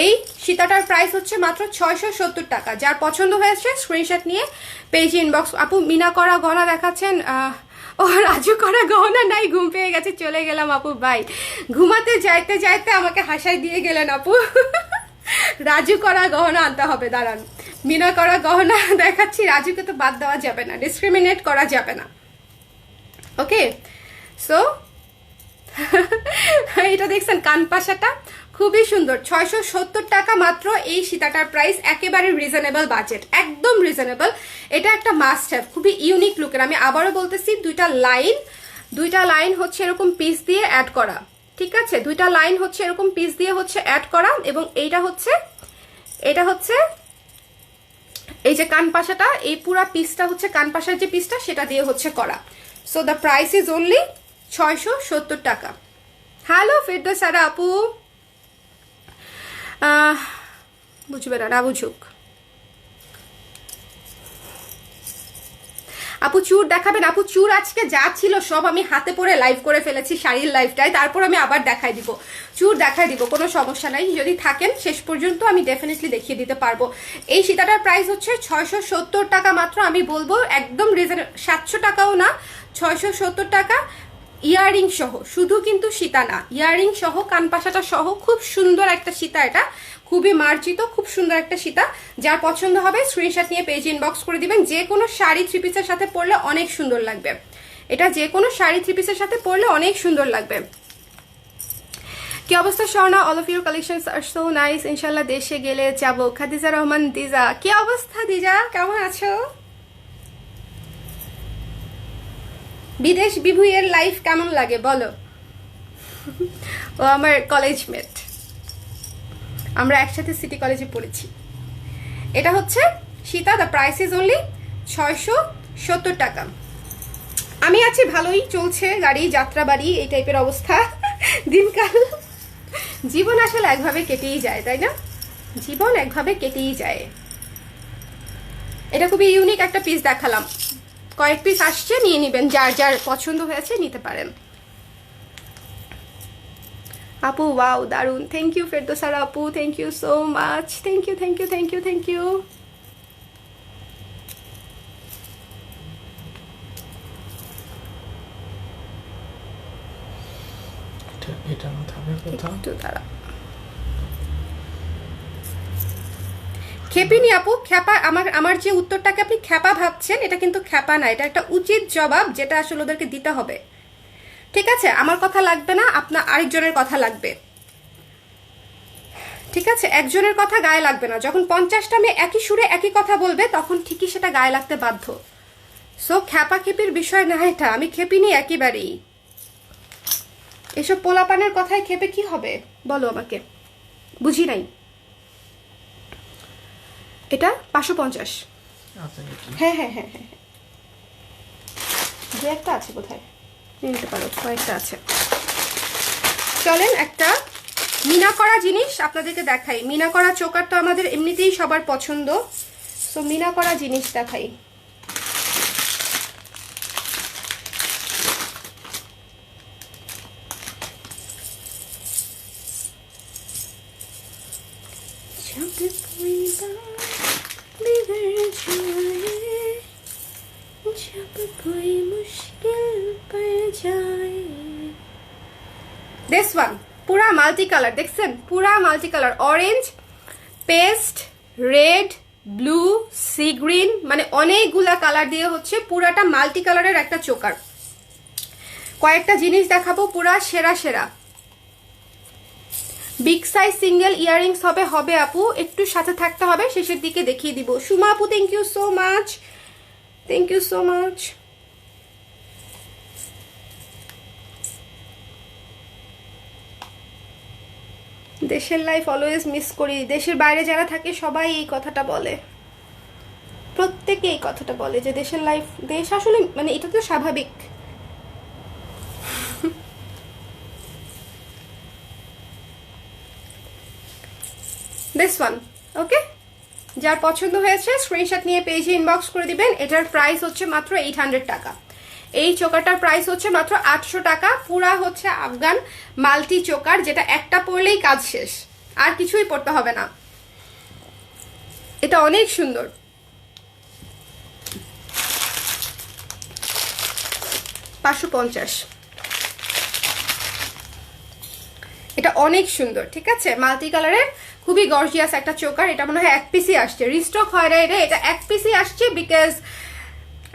এই সীতাটার প্রাইস হচ্ছে মাত্র 670 টাকা। যার পছন্দ হয়েছে স্ক্রিনশট নিয়ে পেজ ইনবক্স। আপু মিনা করা গহনা দেখাচ্ছেন, ও রাজু করা গহনা নাই, ঘুম পেয়ে গেছে, চলে গেলাম আপু। ভাই ঘুমাতে যাইতে যাইতে আমাকে হাসাই দিয়ে গেলেন আপু। রাজু করা গহনা আনতে হবে, দাঁড়ান। মিনা করা গহনা দেখাচ্ছি, রাজুকে তো বাদ দেওয়া যাবে না, ডিসক্রিমিনেট করা যাবে না, ওকে? সো এটা দেখছেন কানপাশাটা খুবই সুন্দর, 670 টাকা মাত্র এই সীতাটার প্রাইস, একেবারে রিজনেবল বাজেট, একদম রিজনেবল। এটা একটা মাস্ট হ্যাভ, খুবই ইউনিক লুকের। আমি আবারও বলতেছি, দুইটা লাইন হচ্ছে এরকম পিস দিয়ে অ্যাড করা, ঠিক আছে? দুইটা লাইন হচ্ছে এরকম পিস দিয়ে হচ্ছে অ্যাড করা, এবং এটা হচ্ছে এই যে কানপাশাটা, এই পুরা পিসটা হচ্ছে কানপাশার যে পিসটা সেটা দিয়ে হচ্ছে করা। So the price is only 670 টাকা। হ্যালো ফিরদৌসারা আপু, বুঝবে না বুঝুক। আপু চুর দেখাবেন? আপু চুর আজকে যা ছিল সব আমি হাতে পরে লাইভ করে ফেলেছি শাড়ির লাইভটায়, তারপর আমি আবার দেখাই দিব, চুর দেখাই দিব, কোনো সমস্যা নাই। যদি থাকেন শেষ পর্যন্ত আমি ডেফিনেটলি দেখিয়ে দিতে পারবো। এই সীতাটার প্রাইস হচ্ছে 670 টাকা মাত্র। আমি বলবো একদম রিজনেবল, 700 টাকাও না, 670 টাকা। ইয়াররিং সহ, শুধু কিন্তু সীতা না, ইয়াররিং সহ কানপাশাটা সহ খুব সুন্দর একটা সীতা। এটা খুবই মার্জিত, খুব সুন্দর একটা সীতা। যার পছন্দ হবে স্ক্রিনশট নিয়ে পেজ ইনবক্স করে দিবেন। যে কোনো শাড়ি থ্রি পিসের সাথে পরলে অনেক সুন্দর লাগবে। এটা যে কোনো শাড়ি থ্রি পিসের সাথে পরলে অনেক সুন্দর লাগবে। কি অবস্থা Swarna? All of your collections are so nice. ইনশাল্লাহ দেশে গেলে যাবো। খাদিজা রহমান দিজা, কি অবস্থা দিজা, কেমন আছো? বিদেশ বিভুইয়ের লাইফ কেমন লাগে বলো? ও আমার কলেজ মেট, আমরা একসাথে সিটি কলেজে পড়েছি। এটা হচ্ছে Sita, the price is only 670 টাকা। আমি আছি ভালোই, চলছে গাড়ি, যাত্রা বাড়ি, এই টাইপের অবস্থা দিনকাল। জীবন আসলে একভাবে কেটেই যায়, তাই না? জীবন একভাবে কেটেই যায়। এটা খুবই ইউনিক একটা পিস দেখালাম, কয়েক পিস আসছে, নিয়ে নেবেন, যার যার পছন্দ হয়েছে নিতে পারেন। আপু ওয়াও দারুন, থ্যাংক ইউ ফেরদৌসার আপু, thank you so much, thank you thank you thank you thank you. এটা না থাকার কথা। একটু দাঁড়া, খেপিনি আপু, খ্যাপা। আমার যে উত্তরটাকে আপনি খ্যাপা ভাবছেন, এটা কিন্তু খ্যাপা না, এটা একটা উচিত জবাব যেটা আসলে ওদেরকে দিতে হবে। ঠিক আছে, আমার কথা লাগবে না, আপনার আরেকজনের কথা লাগবে। ঠিক আছে, একজনের কথা গায়ে লাগবে না। যখন 50টা মেয়ে একই সুরে একই কথা বলবে, তখন ঠিকই সেটা গায়ে লাগতে বাধ্য। সো খ্যাপা খেপির বিষয় না এটা, আমি খেপিনি একেবারেই। এসব পোলাপানের কথায় খেপে কি হবে বলো আমাকে, বুঝি নাই। এটা 550। হ্যাঁ হ্যাঁ হ্যাঁ হ্যাঁ, দু একটা আছে কোথায়, নিতে পারো, কয়েকটা আছে। চলেন একটা মিনা করা জিনিস আপনাদেরকে দেখাই। মিনা করা চোকার তো আমাদের এমনিতেই সবার পছন্দ, সো মিনা করা জিনিস দেখাই। This one পুরা মাল্টি কালার, দেখছেন? পুরা multi colour, orange, paste, red, blue, sea green, মানে অনেকগুলা কালার দিয়ে হচ্ছে পুরাটা মাল্টি কালারের একটা চোকার। কয়েকটা জিনিস দেখাবো, পুরা সেরা সেরা। বিগ সাইজ সিঙ্গেল ইয়াররিংস হবে, হবে আপু, একটু সাথে থাকতে হবে, শেষের দিকে দেখিয়ে দিব। সুমা আপু thank you so much, thank you so much. দেশের লাইফ অলওয়েজ মিস করি। দেশের বাইরে যারা থাকে সবাই এই কথাটা বলে, প্রত্যেকে এই কথাটা বলে যে দেশের লাইফ, দেশ আসলে মানে এটা তো স্বাভাবিক। দিস ওয়ান ওকে, যার পছন্দ হয়েছে স্ক্রিনশট নিয়ে পেজে ইনবক্স করে দিবেন। এটার প্রাইস হচ্ছে মাত্র 800 টাকা। এই চোকারটার প্রাইস হচ্ছে মাত্র 800 টাকা। পুরা হচ্ছে আফগান মাল্টি চোকার, যেটা একটা পরলেই কাজ শেষ, আর কিছুই পরতে হবে না। এটা অনেক সুন্দর, $550। এটা অনেক সুন্দর, ঠিক আছে, মাল্টি কালারের খুবই গর্জিয়াস একটা চোকার। এটা মনে হয় এক পিসি আসছে, রিস্টক হয় না এটা এক পিসি আসছে, বিকজ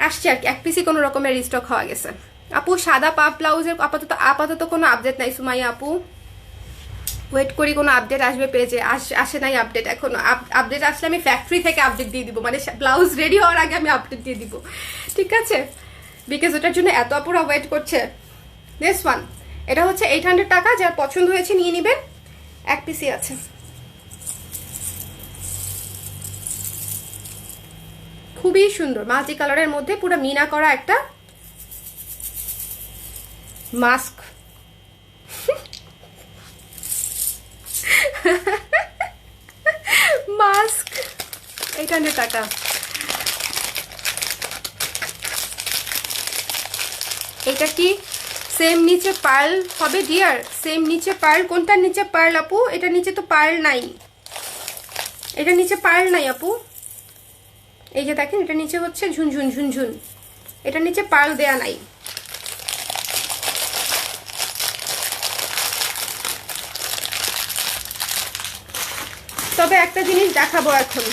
আসছে আর কি, এক পিসি কোনো রকমের রিস্টক হওয়া গেছে। আপু সাদা পাপ ব্লাউজের আপাতত কোনো আপডেট নাই সুমাইয়া আপু, ওয়েট করি কোনো আপডেট আসবে পেজে, আসে নাই আপডেট এখনো। আপডেট আসলে আমি ফ্যাক্টরি থেকে আপডেট দিয়ে দিব, মানে ব্লাউজ রেডি হওয়ার আগে আমি আপডেট দিয়ে দিব, ঠিক আছে, বিকজ ওটার জন্য এত আপুরা ওয়েট করছে। দিস ওয়ান, এটা হচ্ছে 800 টাকা। যার পছন্দ হয়েছে নিয়ে নেবেন, এক পিসি আছে। খুবই সুন্দর মাল্টি কালারের মধ্যে পুরো মিনা করা একটা মাস্ক। মাস্ক 800 টাকা। এটা কি সেম নিচে পার্ল হবে ডিয়ার? সেম নিচে পার্ল, কোনটার নিচে পার্ল আপু? এটা নিচে তো পার্ল নাই, এটা নিচে পার্ল নাই আপু। এই যে দেখেন, এটা নিচে হচ্ছে ঝুনঝুন ঝুনঝুন, এটা নিচে পার্ল দেয়া নাই। তবে একটা জিনিস দেখাবো এখন,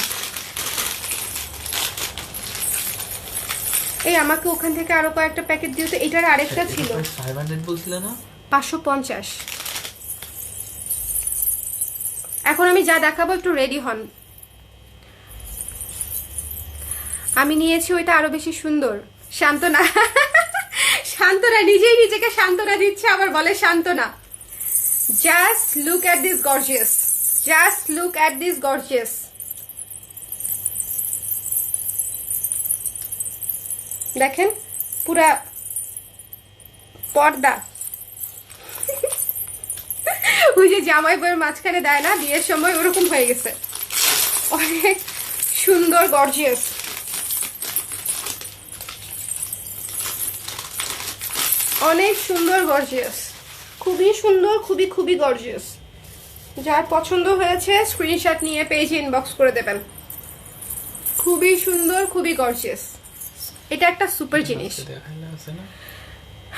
এই আমাকে ওখান থেকে আরো কয়েকটা প্যাকেট দিও তো। এটার আরেকটা ছিল 500 বলছিল না, 550। এখন আমি যা দেখাবো একটু রেডি হন। আমি নিয়েছি ওইটা আরো বেশি সুন্দর। শান্তনা শান্তনা নিজেই নিজেকে শান্তনা দিচ্ছে, আবার বলে শান্তনা। Just look at this gorgeous, just look at this gorgeous. দেখেন পুরা পর্দা ওই যে জামাই বইয়ের মাঝখানে দেয় না বিয়ের সময়, ওরকম হয়ে গেছে। অনেক সুন্দর গর্জিয়াস, অনেক সুন্দর গর্জিয়াস, খুবই সুন্দর, খুবই খুবই গর্জিয়াস। যার পছন্দ হয়েছে স্ক্রিনশট নিয়ে পেজে ইনবক্স করে দেবেন। খুবই সুন্দর, খুবই গর্জিয়াস। এটা একটা সুপার জিনিস।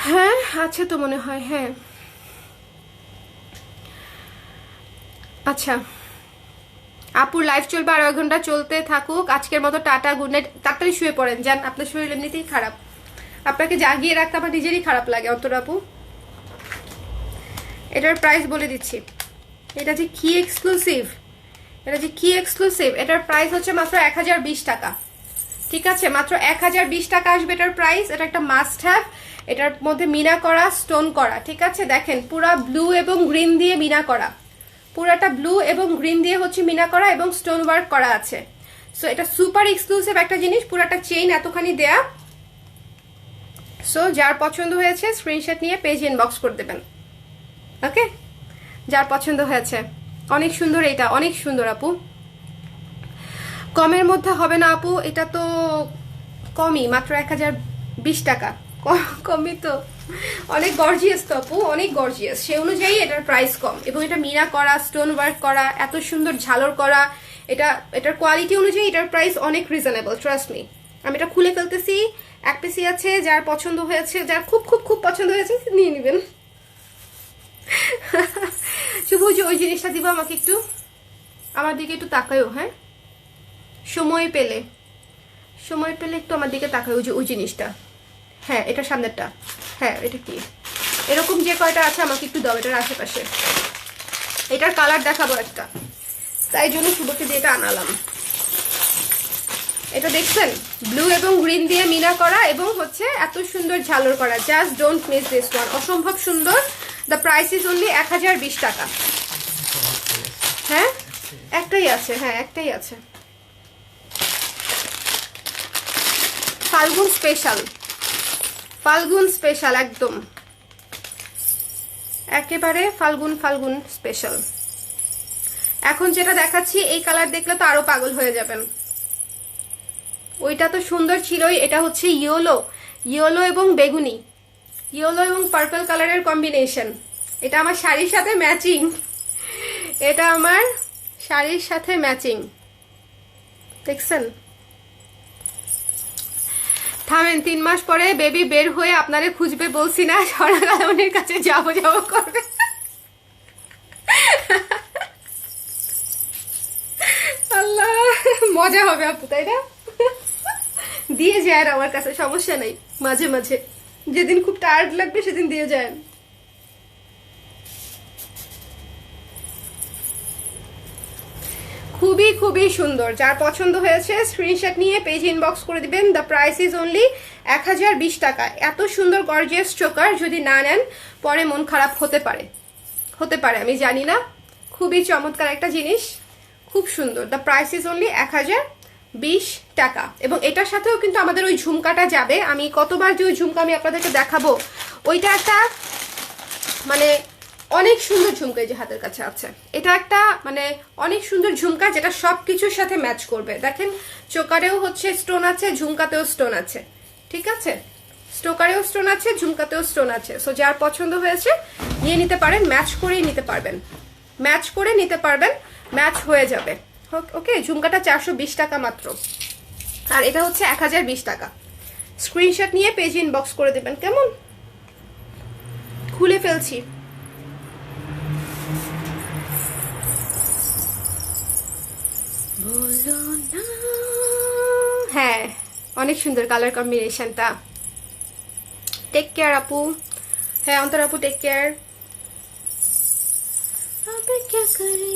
হ্যাঁ আছে তো মনে হয়, হ্যাঁ। আচ্ছা আপুর লাইভ চলবে আর 1 ঘন্টা, চলতে থাকুক। আজকের মতো টাটা, গুড নাইট। তাড়াতাড়ি শুয়ে পড়েন, যান, আপনার শরীর এমনিতেই খারাপ, আপনাকে জাগিয়ে রাখতে আমার নিজেরই খারাপ লাগে। অন্তর আপু এটার প্রাইস বলে দিচ্ছি, এটা যে কি এক্সক্লুসিভ, এটা যে কি এক্সক্লুসিভ। এটার প্রাইস হচ্ছে মাত্র 1020 টাকা, ঠিক আছে? মাত্র 1020 টাকা আসবে এটার প্রাইস। এটা একটা মাস্ট হ্যাভ। এটার মধ্যে মিনা করা, স্টোন করা, ঠিক আছে? দেখেন পুরা ব্লু এবং গ্রিন দিয়ে মিনা করা, পুরাটা ব্লু এবং গ্রিন দিয়ে হচ্ছে মিনা করা এবং স্টোন ওয়ার্ক করা আছে। সো এটা সুপার এক্সক্লুসিভ একটা জিনিস, পুরাটা চেইন এতখানি দেয়া। সো যার পছন্দ হয়েছে স্ক্রিনশট নিয়ে পেজ ইনবক্স করে দেবেন, ওকে? যার পছন্দ হয়েছে। অনেক সুন্দর, এটা অনেক সুন্দর আপু। কমের মধ্যে হবে না আপু, এটা তো কমই, মাত্র 1020 টাকা, কমই তো। অনেক গর্জিয়াস তো আপু, অনেক গর্জিয়াস, সে অনুযায়ী এটার প্রাইস কম। এবং এটা মিনা করা, স্টোন ওয়ার্ক করা, এত সুন্দর ঝালর করা, এটার কোয়ালিটি অনুযায়ী এটার প্রাইস অনেক রিজনেবল, ট্রাস্ট মি। আমি এটা খুলে ফেলতেছি, এক পিসি আছে। যার পছন্দ হয়েছে, যার খুব খুব খুব পছন্দ হয়েছে নিয়ে নেবেন। শুভ যে ওই জিনিসটা দিবা আমাকে একটু, আমার দিকে একটু তাকায়ও, হ্যাঁ? সময় পেলে একটু আমার দিকে তাকায়, ওই জিনিসটা। হ্যাঁ এটা সামনেরটা, হ্যাঁ এটা কি, এরকম যে কয়টা আছে আমাকে একটু দাও এটার আশেপাশে। এটার কালার দেখাবো একটা, তাই জন্য শুভকে দিয়ে এটা আনালাম। এটা দেখছেন ব্লু এবং গ্রিন দিয়ে মিনা করা এবং হচ্ছে এত সুন্দর ঝালর করা। Just don't miss this one, অসম্ভব সুন্দর। দ্য প্রাইস ইজ অনলি 1020 টাকা। হ্যাঁ একটাই আছে, হ্যাঁ একটাই আছে। ফাল্গুন স্পেশাল, ফাল্গুন স্পেশাল, একদম একেবারে ফাল্গুন স্পেশাল। এখন যেটা দেখাচ্ছি এই কালার দেখলে তো আরো পাগল হয়ে যাবেন। ওইটা তো সুন্দর ছিলই, এটা হচ্ছে ইয়েলো এবং বেগুনি, ইয়েলো এবং পার্পল কালারের কম্বিনেশন। এটা আমার শাড়ির সাথে ম্যাচিং, এটা আমার শাড়ির সাথে ম্যাচিং, দেখছেন? থামেন, 3 মাস পরে বেবি বের হয়ে আপনারে খুঁজবে, বলছি না? স্বর্ণাকালের কাছে যাবো করবে। আল্লাহ মজা হবে আপু, তাই না? দিয়ে যায় আমার কাছে, সমস্যা নেই, মাঝে মাঝে যেদিন খুব টায়ার্ড লাগবে সেদিন দিয়ে যায়। খুবই খুবই সুন্দর। যার পছন্দ হয়েছে স্ক্রিনশট নিয়ে পেজ ইনবক্স করে দিবেন। দ্য প্রাইস ইজ অনলি 1020 টাকা। এত সুন্দর গর্জিয়াস চোকার যদি না নেন পরে মন খারাপ হতে পারে, আমি জানি না। খুবই চমৎকার একটা জিনিস, খুব সুন্দর। দ্য প্রাইস ইজ অনলি 1020 টাকা। এবং এটার সাথেও কিন্তু আমাদের ওই ঝুমকাটা যাবে। আমি কতবার যে ওই ঝুমকা আমি আপনাদেরকে দেখাবো, ওইটা একটা মানে অনেক সুন্দর ঝুমকা যে হাতের কাছে আছে, এটা একটা মানে অনেক সুন্দর ঝুমকা যেটা সবকিছুর সাথে ম্যাচ করবে। দেখেন চোকারেও হচ্ছে স্টোন আছে, ঝুমকাতেও স্টোন আছে, ঠিক আছে? স্টোকারেও স্টোন আছে, ঝুমকাতেও স্টোন আছে। সো যার পছন্দ হয়েছে নিয়ে নিতে পারেন, ম্যাচ করেই নিতে পারবেন, ম্যাচ করে নিতে পারবেন, ম্যাচ হয়ে যাবে। ওকে, ঝুমকাটা 420 টাকা মাত্র, আর এটা হচ্ছে 1020 টাকা। স্ক্রিনশট নিয়ে পেজ ইনবক্স করে দেবেন, কেমন? খুলে ফেলছি। অনেক সুন্দর কালার কম্বিনেশনটা। টেক কেয়ার আপু। হ্যাঁ অন্তর আপু টেক কেয়ার। আবে क्या करे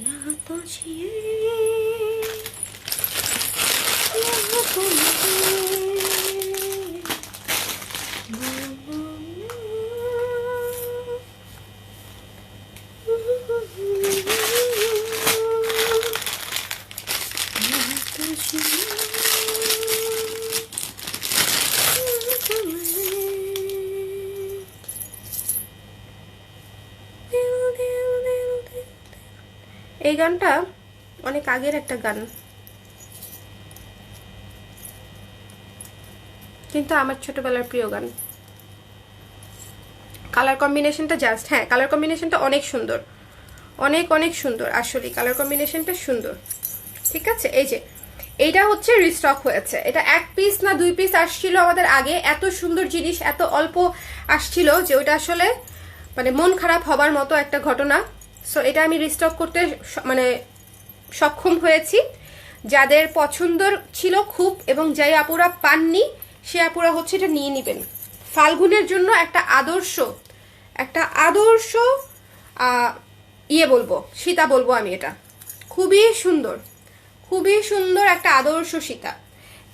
यहाँ तो जिए यहाँ तो এই গানটা অনেক আগের একটা গান, কিন্তু আমার ছোটবেলার প্রিয় গান। কালার কম্বিনেশনটা জাস্ট, হ্যাঁ কালার কম্বিনেশনটা অনেক সুন্দর, অনেক অনেক সুন্দর, আসলে কালার কম্বিনেশনটা সুন্দর। ঠিক আছে, এই যে এইটা হচ্ছে রিস্টক হয়েছে। এটা 1 পিস না 2 পিস আসছিল আমাদের আগে। এত সুন্দর জিনিস এত অল্প আসছিল যে ওইটা আসলে মানে মন খারাপ হবার মতো একটা ঘটনা। সো এটা আমি রিস্টক করতে মানে সক্ষম হয়েছি। যাদের পছন্দর ছিল খুব এবং যাই আপুরা পাননি সে আপুরা হচ্ছে এটা নিয়ে নেবেন। ফাল্গুনের জন্য একটা আদর্শ ইয়ে বলবো, সীতা বলবো আমি। এটা খুবই সুন্দর, খুবই সুন্দর একটা আদর্শ সীতা।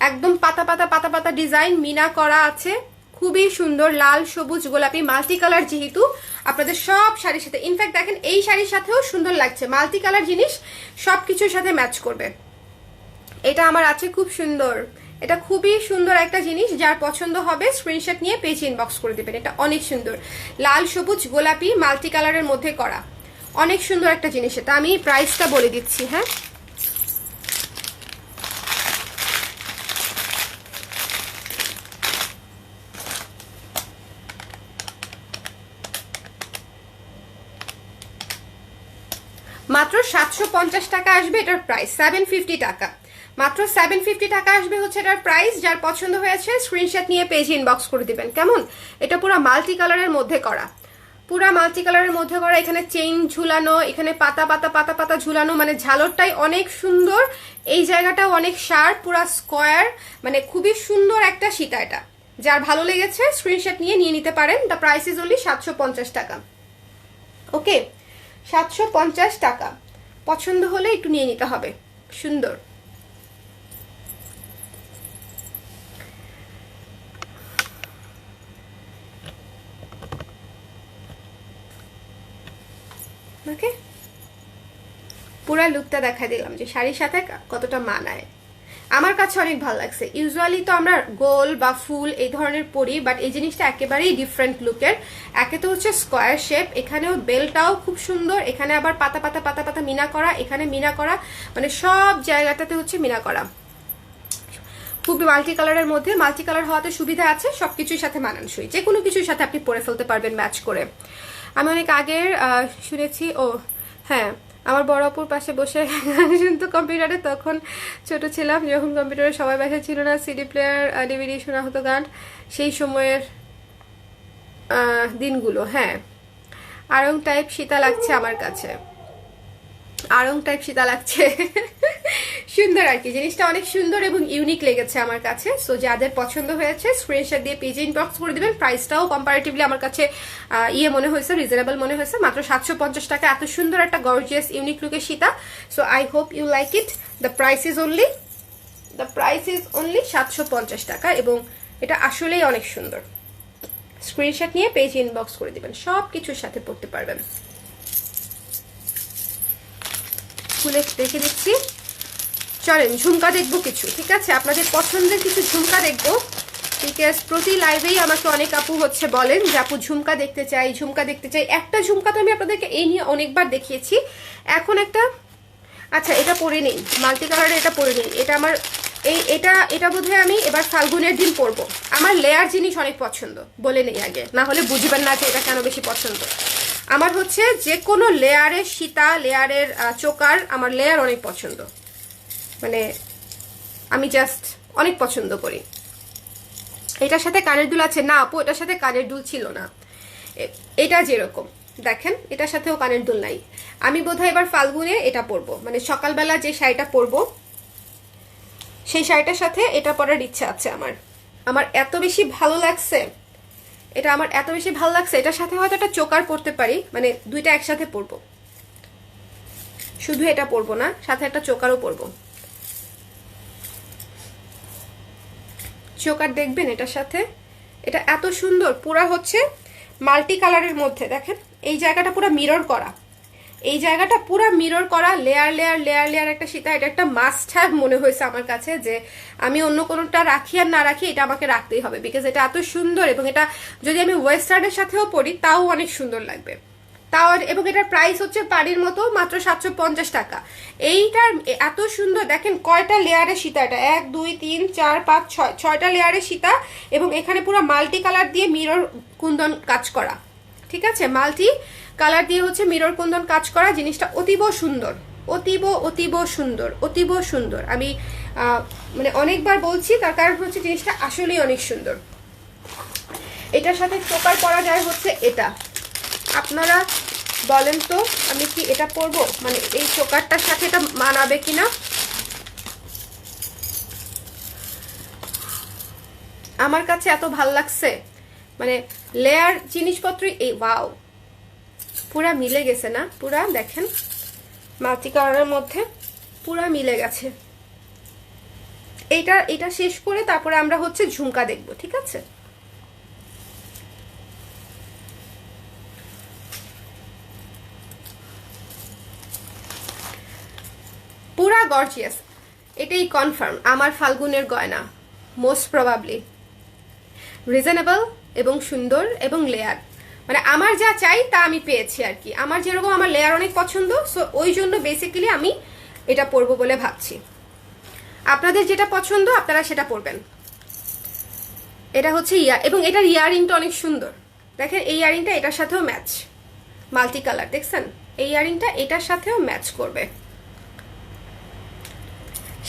একদম পাতা পাতা পাতা পাতা ডিজাইন মিনা করা আছে, খুবই সুন্দর। লাল সবুজ গোলাপি মাল্টি কালার, যেহেতু আপনাদের সব শাড়ির সাথে, ইনফ্যাক্ট দেখেন এই শাড়ির সাথেও সুন্দর লাগছে। মাল্টি কালার জিনিস সবকিছুর সাথে ম্যাচ করবে। এটা আমার আছে খুব সুন্দর। এটা খুবই সুন্দর একটা জিনিস, যার পছন্দ হবে স্ক্রিনশট নিয়ে পেজ ইনবক্স করে দিবেন। এটা অনেক সুন্দর, লাল সবুজ গোলাপি মাল্টি কালারের মধ্যে করা, অনেক সুন্দর একটা জিনিস। এটা আমি প্রাইসটা বলে দিচ্ছি। হ্যাঁ মাত্র 750 টাকা আসবে এটার প্রাইস, 750 টাকা, মাত্র 750 টাকা আসবে হচ্ছে এটার প্রাইস। যার পছন্দ হয়েছে স্ক্রিনশট নিয়ে পেজ ইনবক্স করে দিবেন। কেমন? এটা পুরো মাল্টি কালারের মধ্যে করা, পুরা মাল্টি কালারের মধ্যে করা। এখানে চেইন ঝুলানো, এখানে পাতা পাতা পাতা পাতা ঝুলানো, মানে ঝালরটাই অনেক সুন্দর। এই জায়গাটাও অনেক শার্প, পুরা স্কোয়ার, মানে খুবই সুন্দর একটা সীতা। এটা যার ভালো লেগেছে স্ক্রিনশট নিয়ে নিতে পারেন। দ্য প্রাইস ইজ অনলি 750 টাকা। ওকে, 750 টাকা। পছন্দ হলে একটু নিয়ে নিতে হবে। সুন্দর। ওকে, পুরা লুকটা দেখা দিলাম যে শাড়ির সাথে কতটা মানায়। আমার কাছে অনেক ভালো লাগছে। ইউজুয়ালি তো আমরা গোল বা ফুল এই ধরনের পরি, বাট এই জিনিসটা একেবারেই ডিফারেন্ট লুকের। একে তো হচ্ছে স্কোয়ার শেপ, এখানেও বেলটাও খুব সুন্দর, এখানে আবার পাতা পাতা পাতা পাতা মিনা করা, এখানে মিনা করা, মানে সব জায়গাটাতে হচ্ছে মিনা করা। খুবই মাল্টি কালারের মধ্যে, মাল্টি কালার হওয়াতে সুবিধা আছে, সবকিছুর সাথে মানানসই, যে কোনো কিছুর সাথে আপনি পরে ফেলতে পারবেন ম্যাচ করে। আমি অনেক আগের শুনেছি, ও হ্যাঁ আমার বড় অপুর পাশে বসে শুনতো কম্পিউটারে, তখন ছোট ছিলাম যখন কম্পিউটারে সবাই বাসা ছিল না, সিডি প্লেয়ার ডিভিডি শোনা হতো গান, সেই সময়ের দিনগুলো। হ্যাঁ, আড়ং টাইপ সীতা লাগছে আমার কাছে, আড়ং টাইপ সীতা লাগছে। সুন্দর আর কি, জিনিসটা অনেক সুন্দর এবং ইউনিক লেগেছে আমার কাছে। সো যাদের পছন্দ হয়েছে স্ক্রিনশট দিয়ে পেজে ইনবক্স করে দিবেন। প্রাইসটাও কম্পারেটিভলি আমার কাছে মনে হয়েছে, রিজনেবল মনে হয়েছে। মাত্র 750 টাকা, এত সুন্দর একটা গর্জিয়াস ইউনিক লুকের Sita. So I hope you like it. The price is only 750 টাকা, এবং এটা আসলেই অনেক সুন্দর। স্ক্রিনশট নিয়ে পেজ ইনবক্স করে দিবেন, সব কিছুর সাথে পড়তে পারবেন। খুলে দেখে দিচ্ছি। চলেন ঝুমকা দেখবো কিছু, ঠিক আছে? আপনাদের পছন্দের কিছু ঝুমকা দেখবো, বিকজ প্রতি লাইভেই আমাকে অনেক আপু হচ্ছে বলেন যে আপু ঝুমকা দেখতে চাই, ঝুমকা দেখতে চাই। একটা ঝুমকা তো আমি আপনাদেরকে এই নিয়ে অনেকবার দেখিয়েছি। এখন একটা, আচ্ছা এটা পরে নেই, মাল্টি কালারের এটা পরে নেই। এটা আমার এটা বোধহয় আমি এবার ফাল্গুনের দিন পরবো। আমার লেয়ার জিনিস অনেক পছন্দ, বলে নেই আগে, না হলে বুঝবেন না যে এটা কেন বেশি পছন্দ। আমার হচ্ছে যে কোনো লেয়ারের সীতা, লেয়ারের চোকার, আমার লেয়ার অনেক পছন্দ, মানে আমি জাস্ট অনেক পছন্দ করি। এটার সাথে কানের দুল আছে না আপু? এটার সাথে কানের দুল ছিল না। এটা যেরকম দেখেন, এটার সাথেও কানের দুল নাই। আমি বোধহয় এবার ফাল্গুনে এটা পরবো, মানে সকালবেলা যে শাড়িটা পরবো সেই শাড়িটার সাথে এটা পরার ইচ্ছা আছে আমার। আমার এত বেশি ভালো লাগছে এটা, আমার এত বেশি ভালো লাগছে। এটার সাথে হয়তো একটা চোকার পরতে পারি, মানে দুইটা একসাথে পরবো, শুধু এটা পরবো না, সাথে একটা চোকারও পরবো। চোকার দেখবেন এটার সাথে, এটা এত সুন্দর, পুরা হচ্ছে মাল্টি কালারের মধ্যে। দেখেন এই জায়গাটা পুরো মিরর করা, এই জায়গাটা পুরো মিরর করা, লেয়ার লেয়ার লেয়ার লেয়ার একটা সীতা। এটা একটা মাস্ট হ্যাভ মনে হয়েছে আমার কাছে, যে আমি অন্য কোনোটা রাখি আর না রাখি, এটা আমাকে রাখতেই হবে, বিকজ এটা এত সুন্দর। এবং এটা যদি আমি ওয়েস্টার্নের সাথেও পরি তাও অনেক সুন্দর লাগবে, তাও। এবং এটার প্রাইস হচ্ছে পাড়ির মতো মাত্র 750 টাকা। এইটার এত সুন্দর, দেখেন কয়টা লেয়ারের সীতা, এটা 1 2 3 4 5 6 6টা লেয়ারের সীতা। এবং এখানে পুরো মাল্টি কালার দিয়ে মিরর কুন্দন কাজ করা, ঠিক আছে, মাল্টি কালার দিয়ে হচ্ছে মিরর কুন্দন কাজ করা। জিনিসটা অতীব সুন্দর, অতীব অতীব সুন্দর, অতীব সুন্দর। আমি মানে অনেকবার বলছি, তার কারণ হচ্ছে জিনিসটা আসলেই অনেক সুন্দর। এটার সাথে চোকার পরা যায় হচ্ছে এটা। আপনারা বলেন তো আমি কি এটা পরবো, মানে এই চোকারটার সাথে এটা মানাবে কিনা। আমার কাছে এত ভাল লাগছে, মানে লেয়ার জিনিসপত্র, এই ওয়াও, পুরা মিলে গেছে না, পুরা দেখেন মাল্টি কালারের মধ্যে পুরা মিলে গেছে। এটা শেষ করে তারপরে আমরা হচ্ছে ঝুমকা দেখব, ঠিক আছে। পুরা গর্জিয়াস, এটাই কনফার্ম আমার ফাল্গুনের গয়না, মোস্ট প্রবাবলি রিজনেবল এবং সুন্দর এবং লেয়ার, মানে আমার যা চাই তা আমি পেয়েছি আর কি। আমার যেরকম, আমার লেয়ার অনেক পছন্দ, সো ওই জন্য বেসিক্যালি আমি এটা পরবো বলে ভাবছি। আপনাদের যেটা পছন্দ আপনারা সেটা পরবেন। এটা হচ্ছে এবং এটার ইয়ারিংটা অনেক সুন্দর, দেখেন এই ইয়ারিংটা এটার সাথেও ম্যাচ, মাল্টি কালার, দেখছেন এই ইয়ারিংটা এটার সাথেও ম্যাচ করবে।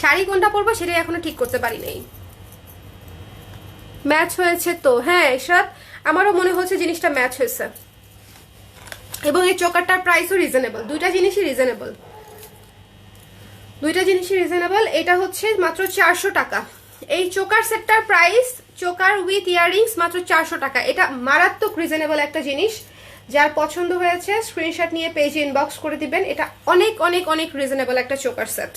শাড়ি কোনটা পরবো সেটাই এখনো ঠিক করতে পারি নাই। ম্যাচ হয়েছে তো, হ্যাঁ এসব আমারও মনে হচ্ছে জিনিসটা ম্যাচ হয়েছে। এবং এই চোকারটার প্রাইসও রিজনেবল, দুইটা জিনিসই রিজনেবল, দুইটা জিনিসই রিজনেবল। এটা হচ্ছে মাত্র 400 টাকা। এই চোকার সেটটার প্রাইস, চোকার উইথ ইয়াররিংস, মাত্র 400 টাকা। এটা মারাত্মক রিজনেবল একটা জিনিস। যার পছন্দ হয়েছে স্ক্রিনশট নিয়ে পেজে ইনবক্স করে দিবেন। এটা অনেক অনেক অনেক রিজনেবল একটা চোকার সেট,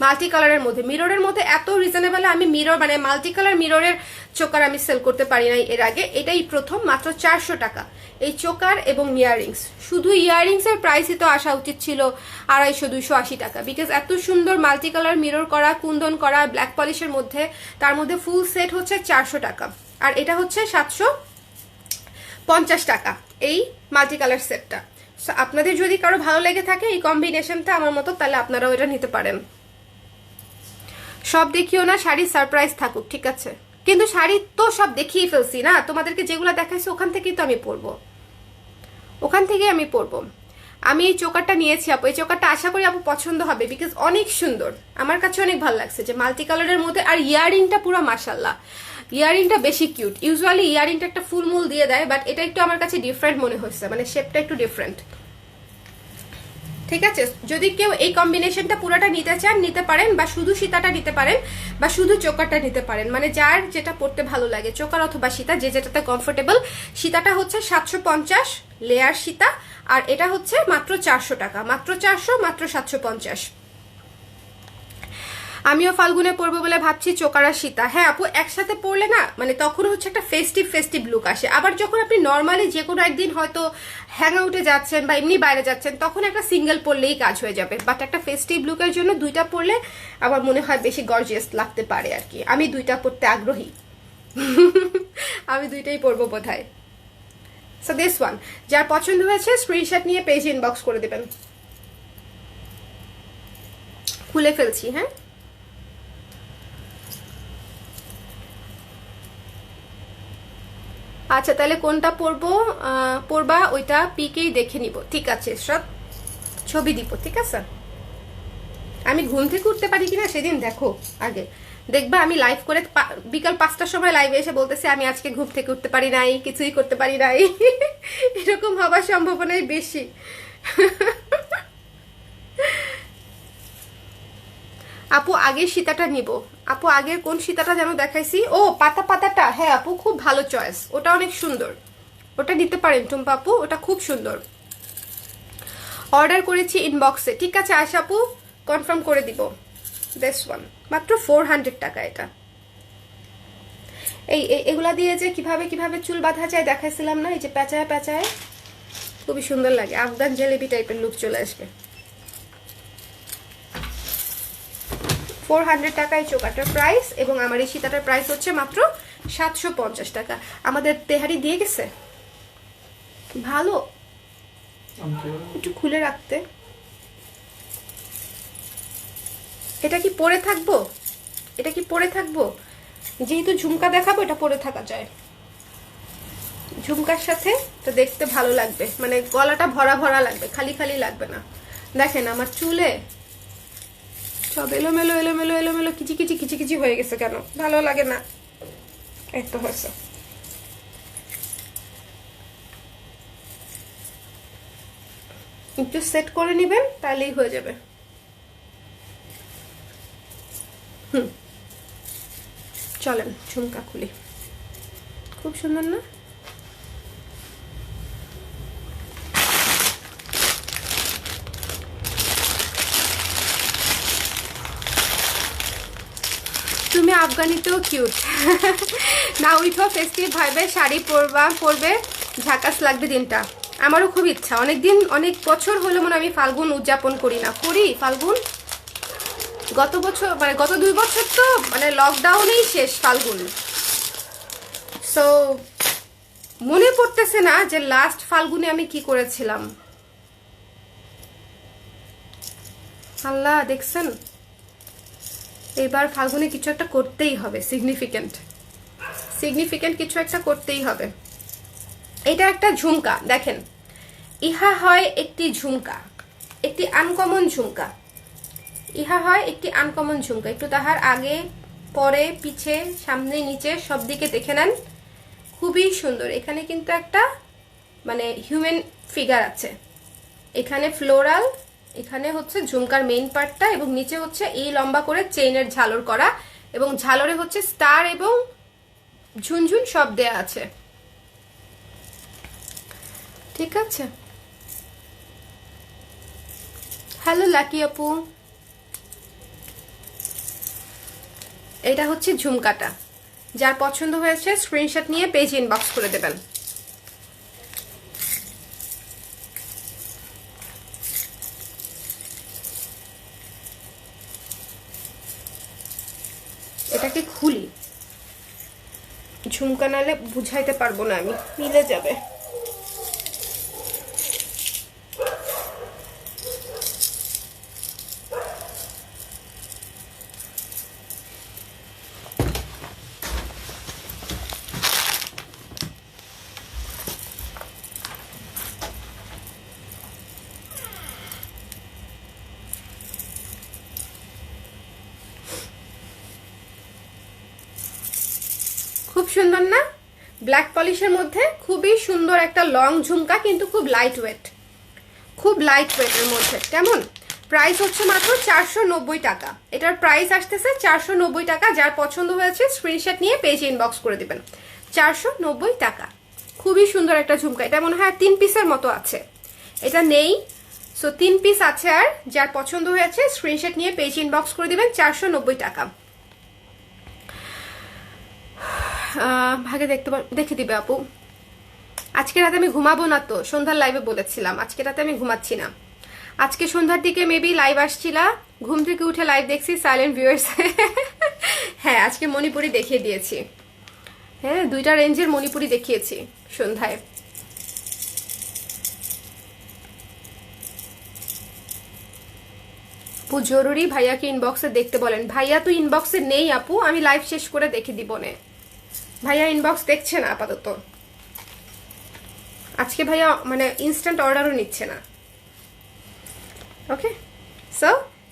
মাল্টি কালারের মধ্যে, মিররের মধ্যে এত রিজনেবল। আমি মিরর মানে মাল্টি কালার মিররের চোকার আমি সেল করতে পারি নাই এর আগে, এটাই প্রথম, মাত্র 400 টাকা। এই চোকার এবং ইয়াররিংস, শুধু ইয়াররিংস এর প্রাইসই তো আসা উচিত ছিল 250-280 টাকা, বিকজ এত সুন্দর মাল্টি কালার মিরর করা, কুন্দন করা, ব্ল্যাক পলিশের মধ্যে, তার মধ্যে ফুল সেট হচ্ছে 400 টাকা, আর এটা হচ্ছে 750 টাকা এই মাল্টি কালার সেটটা। সো আপনাদের যদি কারো ভালো লেগে থাকে এই কম্বিনেশনটা আমার মতো, তাহলে আপনারাও এটা নিতে পারেন। সব দেখিও না, শাড়ি সারপ্রাইজ থাকুক, ঠিক আছে, কিন্তু শাড়ি তো সব দেখিয়ে ফেলছি না, তোমাদেরকে যেগুলো দেখাইছি ওখান থেকেই তো আমি পরবো, ওখান থেকে আমি পরবো। আমি এই চোকারটা নিয়েছি আপু, এই চোকারটা আশা করি আপু পছন্দ হবে, বিকজ অনেক সুন্দর, আমার কাছে অনেক ভালো লাগছে যে মাল্টি কালারের মধ্যে। আর ইয়ারিংটা পুরো মাশাল্লাহ, ইয়ারিংটা বেশি কিউট। ইউজুয়ালি ইয়ারিংটা একটা ফুলমুল দিয়ে দেয়, বাট এটা একটু আমার কাছে ডিফারেন্ট মনে হচ্ছে, মানে শেপটা একটু ডিফারেন্ট, ঠিক আছে। যদি কেউ এই কম্বিনেশনটা পুরোটা নিতে চান নিতে পারেন, বা শুধু সীতাটা নিতে পারেন, বা শুধু চোকারটা নিতে পারেন, মানে যার যেটা পড়তে ভালো লাগে, চোকার অথবা সীতা, যে যেটাতে কমফোর্টেবল। সীতাটা হচ্ছে 750 লেয়ার সীতা, আর এটা হচ্ছে মাত্র 400 টাকা, মাত্র 400, মাত্র 750। আমিও ফাল্গুনে পরবো বলে ভাবছি চোকার আর সীতা। হ্যাঁ আপু, একসাথে পরলে না মানে তখন হচ্ছে একটা ফেস্টিভ ফেস্টিভ লুক আসে। আবার যখন আপনি নর্মালি যে কোনো একদিন হয়তো হ্যাং আউটে যাচ্ছেন বা এমনি বাইরে যাচ্ছেন, তখন একটা সিঙ্গেল পরলেই কাজ হয়ে যাবে, বাট একটা ফেস্টিভ লুকের জন্য দুইটা পরলে আমার মনে হয় বেশি গর্জিয়াস লাগতে পারে আর কি। আমি দুইটা পরতে আগ্রহী আমি দুইটাই পরবো বোধহয়। সো দিস ওয়ান, যার পছন্দ হয়েছে স্ক্রিনশট নিয়ে পেজে ইনবক্স করে দেবেন। খুলে ফেলছি, হ্যাঁ আচ্ছা, তাহলে কোনটা পরবা ওইটা পিকেই দেখে নিব, ঠিক আছে, সব ছবি দিব, ঠিক আছে। আমি ঘুম থেকে উঠতে পারি কিনা সেদিন দেখো, আগে দেখবা আমি লাইভ করে বিকাল 5টার সময় লাইভে এসে বলতেছি আমি আজকে ঘুম থেকে উঠতে পারি নাই, কিছুই করতে পারি নাই এরকম হবার সম্ভাবনাই বেশি আপু আগের সীতাটা নিব। আপু আগের কোন সীতাটা যেন দেখাইছি, ও পাতা পাতাটা, হ্যাঁ আপু খুব ভালো চয়েস, ওটা অনেক সুন্দর, ওটা নিতে পারেন টুম্পা আপু, ওটা খুব সুন্দর। অর্ডার করেছি ইনবক্সে, ঠিক আছে আশা আপু কনফার্ম করে দিব। দিস ওয়ান মাত্র 400 টাকা। এটা এগুলা দিয়ে যে কিভাবে কিভাবে চুল বাঁধা যায় দেখাইছিলাম না, এই যে পেঁচায় পেঁচায়, খুবই সুন্দর লাগে, আফগান জেলেবি টাইপের লুক চলে আসবে। 400 টাকায় চোকাটার প্রাইস, এবং আমার এই সীতাটার প্রাইস হচ্ছে মাত্র 750 টাকা। আমাদের তেহারি দিয়ে গেছে, ভালো একটু খুলে রাখতে। এটা কি পরে থাকবো, এটা কি পরে থাকবো, যেহেতু ঝুমকা দেখাবো এটা পরে থাকা যায়, ঝুমকার সাথে তো দেখতে ভালো লাগবে, মানে গলাটা ভরা ভরা লাগবে, খালি খালি লাগবে না। দেখেন আমার চুলে সব এলোমেলো এলোমেলো এলোমেলো কিচি কিচি কিচি কিচি হয়ে গেছে, কেন ভালো লাগে না, এই তো হয়েছে। একটু সেট করে নেবেন তাহলেই হয়ে যাবে। চলেন ঝুমকা খুলি, খুব সুন্দর না? তুমি আফগানিতেও কিউট। না উঠো, ফেস্টিভ ভাইবে শাড়ি পরবে, ঝাকাস লাগবে দিনটা। আমারও খুব ইচ্ছা, অনেক বছর হলো মনে আমি ফাল্গুন উদযাপন করি না, করি ফাল্গুন গত বছর, মানে গত 2 বছর তো মানে লকডাউনেই শেষ ফাল্গুন। সো মনে পড়তেছে না যে লাস্ট ফাল্গুনে আমি কি করেছিলাম। আল্লাহ দেখছেন, এবার ফাল্গুনে কিছু একটা করতেই হবে, সিগনিফিকেন্ট কিছু একটা করতেই হবে। এটা একটা ঝুমকা, দেখেন ইহা হয় একটি ঝুমকা, একটি আনকমন ঝুমকা, ইহা হয় একটি আনকমন ঝুমকা। একটু তাহার আগে পরে পিছে সামনে নিচে সব দিকে দেখে নেন, খুবই সুন্দর। এখানে কিন্তু একটা মানে হিউম্যান ফিগার আছে, এখানে ফ্লোরাল, এখানে হচ্ছে ঝুমকার মেইন পার্টটা, এবং নিচে হচ্ছে এই লম্বা করে চেইনের ঝালর করা, এবং ঝালরে হচ্ছে স্টার এবং ঝুনঝুন সব দেয়া আছে, ঠিক আছে। হ্যালো লাকি আপু, এটা হচ্ছে ঝুমকাটা, যার পছন্দ হয়েছে স্ক্রিনশট নিয়ে পেজ ইনবক্স করে দেবেন। এটাকে খুলি, ঝুমকা নালে বুঝাইতে পারবো না আমি, মিলে যাবে। খুব সুন্দর না, ব্ল্যাক পলিশের মধ্যে খুবই সুন্দর একটা লং ঝুমকা, কিন্তু খুব লাইট ওয়েট, খুব লাইট ওয়েটের মধ্যে। কেমন? প্রাইস হচ্ছে মাত্র 490 টাকা, এটার প্রাইস আসতেছে 490 টাকা। যার পছন্দ হয়েছে স্ক্রিনশট নিয়ে পেজ ইনবক্স করে দিবেন। 490 টাকা, খুবই সুন্দর একটা ঝুমকা। এটা মনে হয় 3 পিসের মতো আছে, এটা নেই, সো 3 পিস আছে। আর যার পছন্দ হয়েছে স্ক্রিনশট নিয়ে পেজ ইনবক্স করে দিবেন। 490 টাকা। ভাগে দেখে দিবে আপু। আজকে রাতে আমি ঘুমাবো না, তো সন্ধ্যার লাইভে বলেছিলাম আজকে রাতে আমি ঘুমাচ্ছি না। আজকে সন্ধ্যার দিকে মেবি লাইভ আসছিলা, ঘুম থেকে উঠে লাইভ দেখছি, সাইলেন্ট ভিউয়ার্স। হ্যাঁ আজকে মণিপুরি দেখিয়ে দিয়েছি, হ্যাঁ 2টা রেঞ্জের মণিপুরি দেখিয়েছি সন্ধ্যায়। আপু জরুরি ভাইয়াকে ইনবক্সে দেখতে বলেন। ভাইয়া তো ইনবক্সে নেই আপু, আমি লাইভ শেষ করে দেখে দিব নে। ভাইয়া ইনবক্স দেখছে না আপাতত, আজকে ভাইয়া মানে ইনস্ট্যান্ট অর্ডারও নিচ্ছে না। ওকে, সো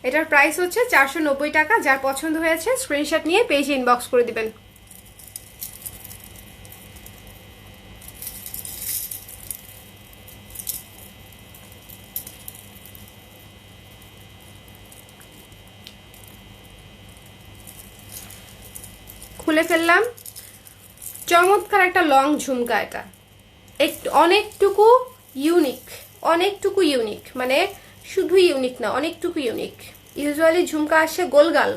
এটার প্রাইস হচ্ছে 490 টাকা। যার পছন্দ হয়েছে স্ক্রিনশট নিয়ে পেজে ইনবক্স করে দিবেন। খুলে ফেললাম। চমৎকার একটা লং ঝুমকা, এটা একটু অনেকটুকু ইউনিক, মানে শুধু ইউনিক না, অনেকটুকু ইউনিক। ইউজুয়ালি ঝুমকা আসে গোলগাল,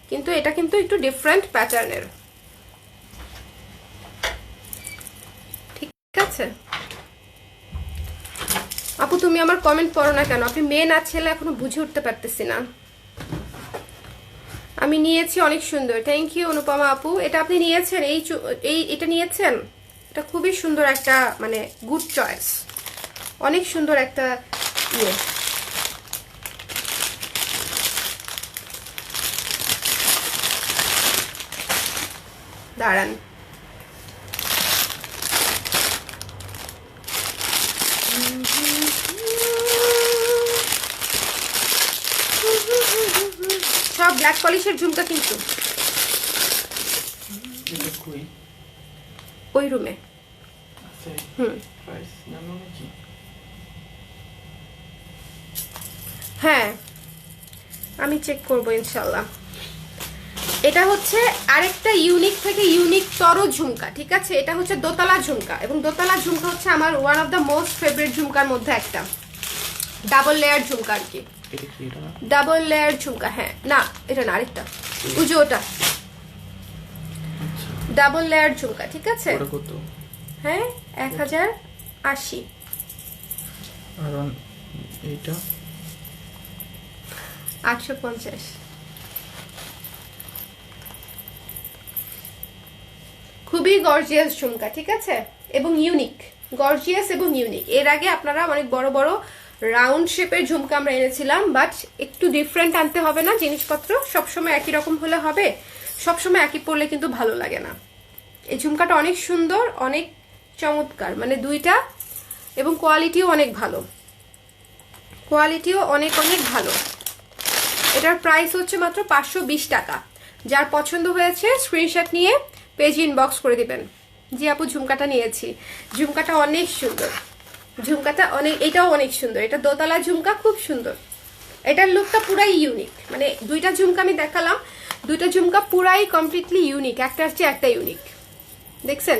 কিন্তু এটা কিন্তু একটু ডিফারেন্ট প্যাটার্নের। ঠিক আছে আপু, তুমি আমার কমেন্ট পড়ো না কেন? আপনি মেয়ে না ছেলে এখনো বুঝে উঠতে পারতেছি না। আমি নিয়েছি, অনেক সুন্দর। থ্যাংক ইউ অনুপমা আপু। এটা আপনি নিয়েছেন, এটা নিয়েছেন, এটা খুবই সুন্দর একটা, মানে গুড চয়েস, অনেক সুন্দর একটা ইয়ে। দাঁড়ান, সব ব্ল্যাক পলিশের ঝুমকা কিন্তু ওই রুমে। হ্যাঁ আমি চেক করবো ইনশাল্লাহ। এটা হচ্ছে আরেকটা ইউনিক থেকে ইউনিক তর ঝুমকা, ঠিক আছে? এটা হচ্ছে দোতলা ঝুমকা, এবং দোতলা ঝুমকা হচ্ছে আমার one of the most favourite ঝুমকার মধ্যে একটা। ডাবল লেয়ার ঝুমকা আর কি, ডাবল লেয়ার ঝুমকা। হ্যাঁ না, এটা না, আরেকটা উজো, ওটা ডাবল লেয়ার ঝুমকা, ঠিক আছে? হ্যাঁ 1080। আর এইটা 850। খুবই গর্জিয়াস ঝুমকা, ঠিক আছে? এবং ইউনিক, গর্জিয়াস এবং ইউনিক। এর আগে আপনারা অনেক বড় বড় রাউন্ড শেপের ঝুমকা আমরা এনেছিলাম, বাট একটু ডিফারেন্ট আনতে হবে না জিনিসপত্র? সবসময় একই রকম হলে হবে? সবসময় একই পরলে কিন্তু ভালো লাগে না। এই ঝুমকাটা অনেক সুন্দর, অনেক চমৎকার, মানে দুইটা, এবং কোয়ালিটিও অনেক ভালো, কোয়ালিটিও অনেক অনেক ভালো। এটার প্রাইস হচ্ছে মাত্র 520 টাকা। যার পছন্দ হয়েছে স্ক্রিনশট নিয়ে পেজ ইনবক্স করে দিবেন। জি আপু, ঝুমকাটা নিয়েছি, ঝুমকাটা অনেক সুন্দর, ঝুমকাটা অনেক, এটাও অনেক সুন্দর। এটা দোতলা ঝুমকা, খুব সুন্দর। এটার লুকটা পুরাই ইউনিক, মানে দুইটা ঝুমকা আমি দেখালাম, দুইটা ঝুমকা পুরাই কমপ্লিটলি ইউনিক, একটার চেয়ে একটা ইউনিক। দেখছেন?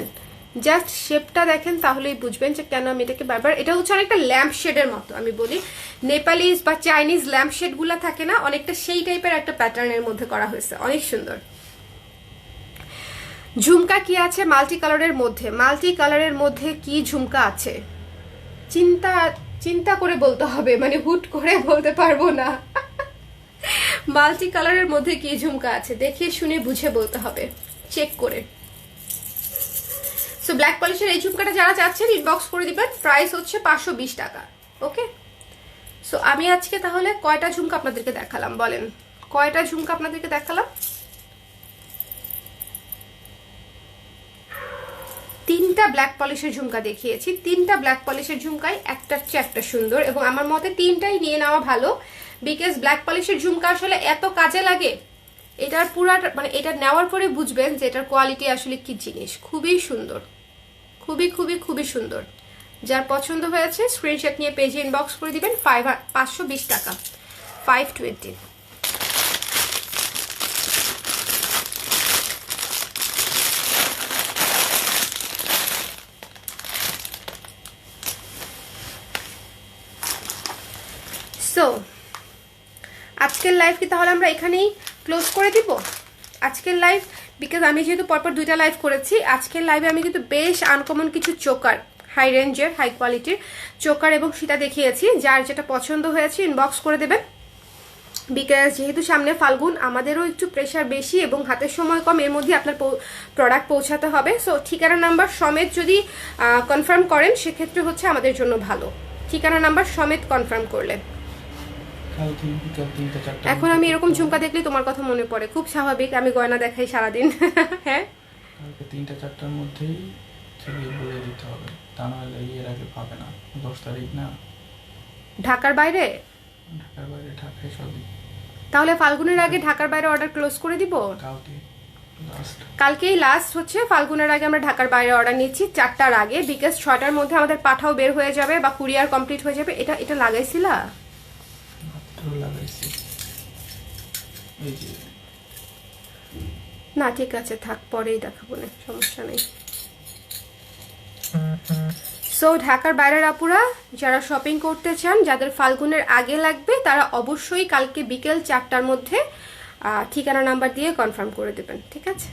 জাস্ট শেপটা দেখেন, তাহলেই বুঝবেন যে কেন আমি এটাকে বারবার। এটা হচ্ছে অনেকটা ল্যাম্প শেডের মতো, আমি বলি নেপালিজ বা চাইনিজ ল্যাম্প শেড গুলা থাকে না, অনেকটা সেই টাইপের একটা প্যাটার্নের মধ্যে করা হয়েছে, অনেক সুন্দর। ঝুমকা কি আছে মাল্টি কালারের মধ্যে? মাল্টি কালারের মধ্যে কি ঝুমকা আছে চিন্তা করে বলতে হবে, মানে হুট করে বলতে পারবো না। মাল্টি কালারের মধ্যে কি ঝুমকা আছে দেখে শুনে বুঝে বলতে হবে, চেক করে। সো ব্ল্যাক পলিশের এই ঝুমকাটা যারা চাচ্ছেন ইনবক্স করে দিবেন। প্রাইস হচ্ছে 520 টাকা। ওকে, সো আমি আজকে তাহলে কয়টা ঝুমকা আপনাদেরকে দেখালাম বলেন? কয়টা ঝুমকা আপনাদেরকে দেখালাম? 3টা ব্ল্যাক পলিশের ঝুমকা দেখিয়েছি। 3টা ব্ল্যাক পলিশের ঝুমকাই একটার চেয়ে একটা সুন্দর, এবং আমার মতে 3টাই নিয়ে নেওয়া ভালো, বিকজ ব্ল্যাক পলিশের ঝুমকা আসলে এত কাজে লাগে। এটার পুরা, মানে এটা নেওয়ার পরে বুঝবেন যে এটার কোয়ালিটি আসলে কি জিনিস। খুবই সুন্দর, খুবই খুবই খুবই সুন্দর। যার পছন্দ হয়েছে স্ক্রিনশট নিয়ে পেজে ইনবক্স করে দিবেন। 520 টাকা, 520। সো আজকের লাইভ কি তাহলে আমরা এখানেই ক্লোজ করে দিব? আজকের লাইভ, বিকজ আমি যেহেতু পরপর 2টা লাইভ করেছি, আজকের লাইভে আমি কিন্তু বেশ আনকমন কিছু চোকার, হাই রেঞ্জের হাই কোয়ালিটির চোকার এবং সীতা দেখিয়েছি। যার যেটা পছন্দ হয়েছে ইনবক্স করে দেবেন, বিকজ যেহেতু সামনে ফাল্গুন, আমাদেরও একটু প্রেশার বেশি এবং হাতের সময় কম, এর মধ্যে আপনার প্রোডাক্ট পৌঁছাতে হবে। সো ঠিকানা নাম্বার সমেত যদি কনফার্ম করেন সেক্ষেত্রে হচ্ছে আমাদের জন্য ভালো, ঠিকানা নাম্বার সমেত কনফার্ম করলে। এখন আমি এরকম ঝুমকা দেখলে তোমার কথা মনে পড়ে, খুব স্বাভাবিক, আমি গয়না দেখাই সারাদিন। হ্যাঁ, কালকে 3টা-4টার মধ্যেই বলে দিতে হবে, তা নাহলে এর আগে পাবে না। 10 তারিখ না, ঢাকার বাইরে? ঢাকার বাইরে, ঢাকায় সবই। তাহলে ফাল্গুনের আগে ঢাকার বাইরে অর্ডার ক্লোজ করে দিব। কালকেই লাস্ট হচ্ছে, ফাল্গুনের আগে আমরা ঢাকার বাইরে অর্ডার নিচ্ছি 4টার আগে, বিকজ 6টার মধ্যে আমাদের পাঠাও বের হয়ে যাবে বা কুরিয়ার কমপ্লিট হয়ে যাবে। এটা লাগাইছিলা? লাগাইছি, এই যে না ঠিক আছে, থাক, পরেই দেখাবো, না সমস্যা নেই। সো ঢাকার বাইরের আপুরা যারা শপিং করতে চান, যাদের ফাল্গুনের আগে লাগবে, তারা অবশ্যই কালকে বিকেল 4টার মধ্যে ঠিকানা নাম্বার দিয়ে কনফার্ম করে দেবেন, ঠিক আছে?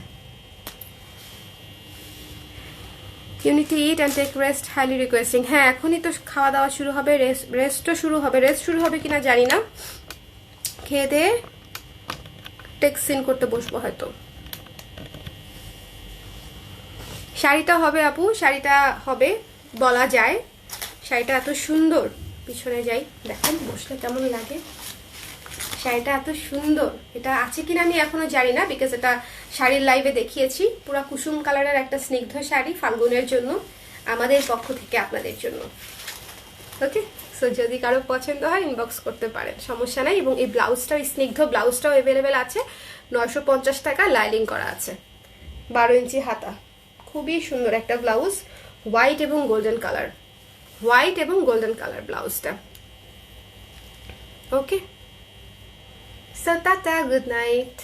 Unity it and take rest, highly requesting. হ্যাঁ, এখনই তো খাওয়া দাওয়া শুরু হবে, রেস্টও শুরু হবে। রেস্ট শুরু হবে কিনা জানি না, খেয়ে দিয়ে টেক্সট সিন করতে বসবো হয়তো। শাড়িটা হবে আপু, শাড়িটা হবে বলা যায়। শাড়িটা এত সুন্দর, পিছনে যাই দেখেন বসলে কেমন লাগে। শাড়িটা এত সুন্দর, এটা আছে কিনা আমি এখনো জানি না, বিকজ এটা শাড়ির লাইভে দেখিয়েছি। পুরা কুসুম কালারের একটা স্নিগ্ধ শাড়ি ফাল্গুনের জন্য, আমাদের পক্ষ থেকে আপনাদের জন্য। ওকে, সো যদি কারো পছন্দ হয় ইনবক্স করতে পারেন, সমস্যা নাই। এবং এই ব্লাউজটাও, স্নিগ্ধ ব্লাউজটাও অ্যাভেলেবেল আছে, 950 টাকা, লাইলিং করা আছে, 12 ইঞ্চি হাতা। খুবই সুন্দর একটা ব্লাউজ, হোয়াইট এবং গোল্ডেন কালার, হোয়াইট এবং গোল্ডেন কালার ব্লাউজটা। ওকে, সো টাটা, গুড নাইট।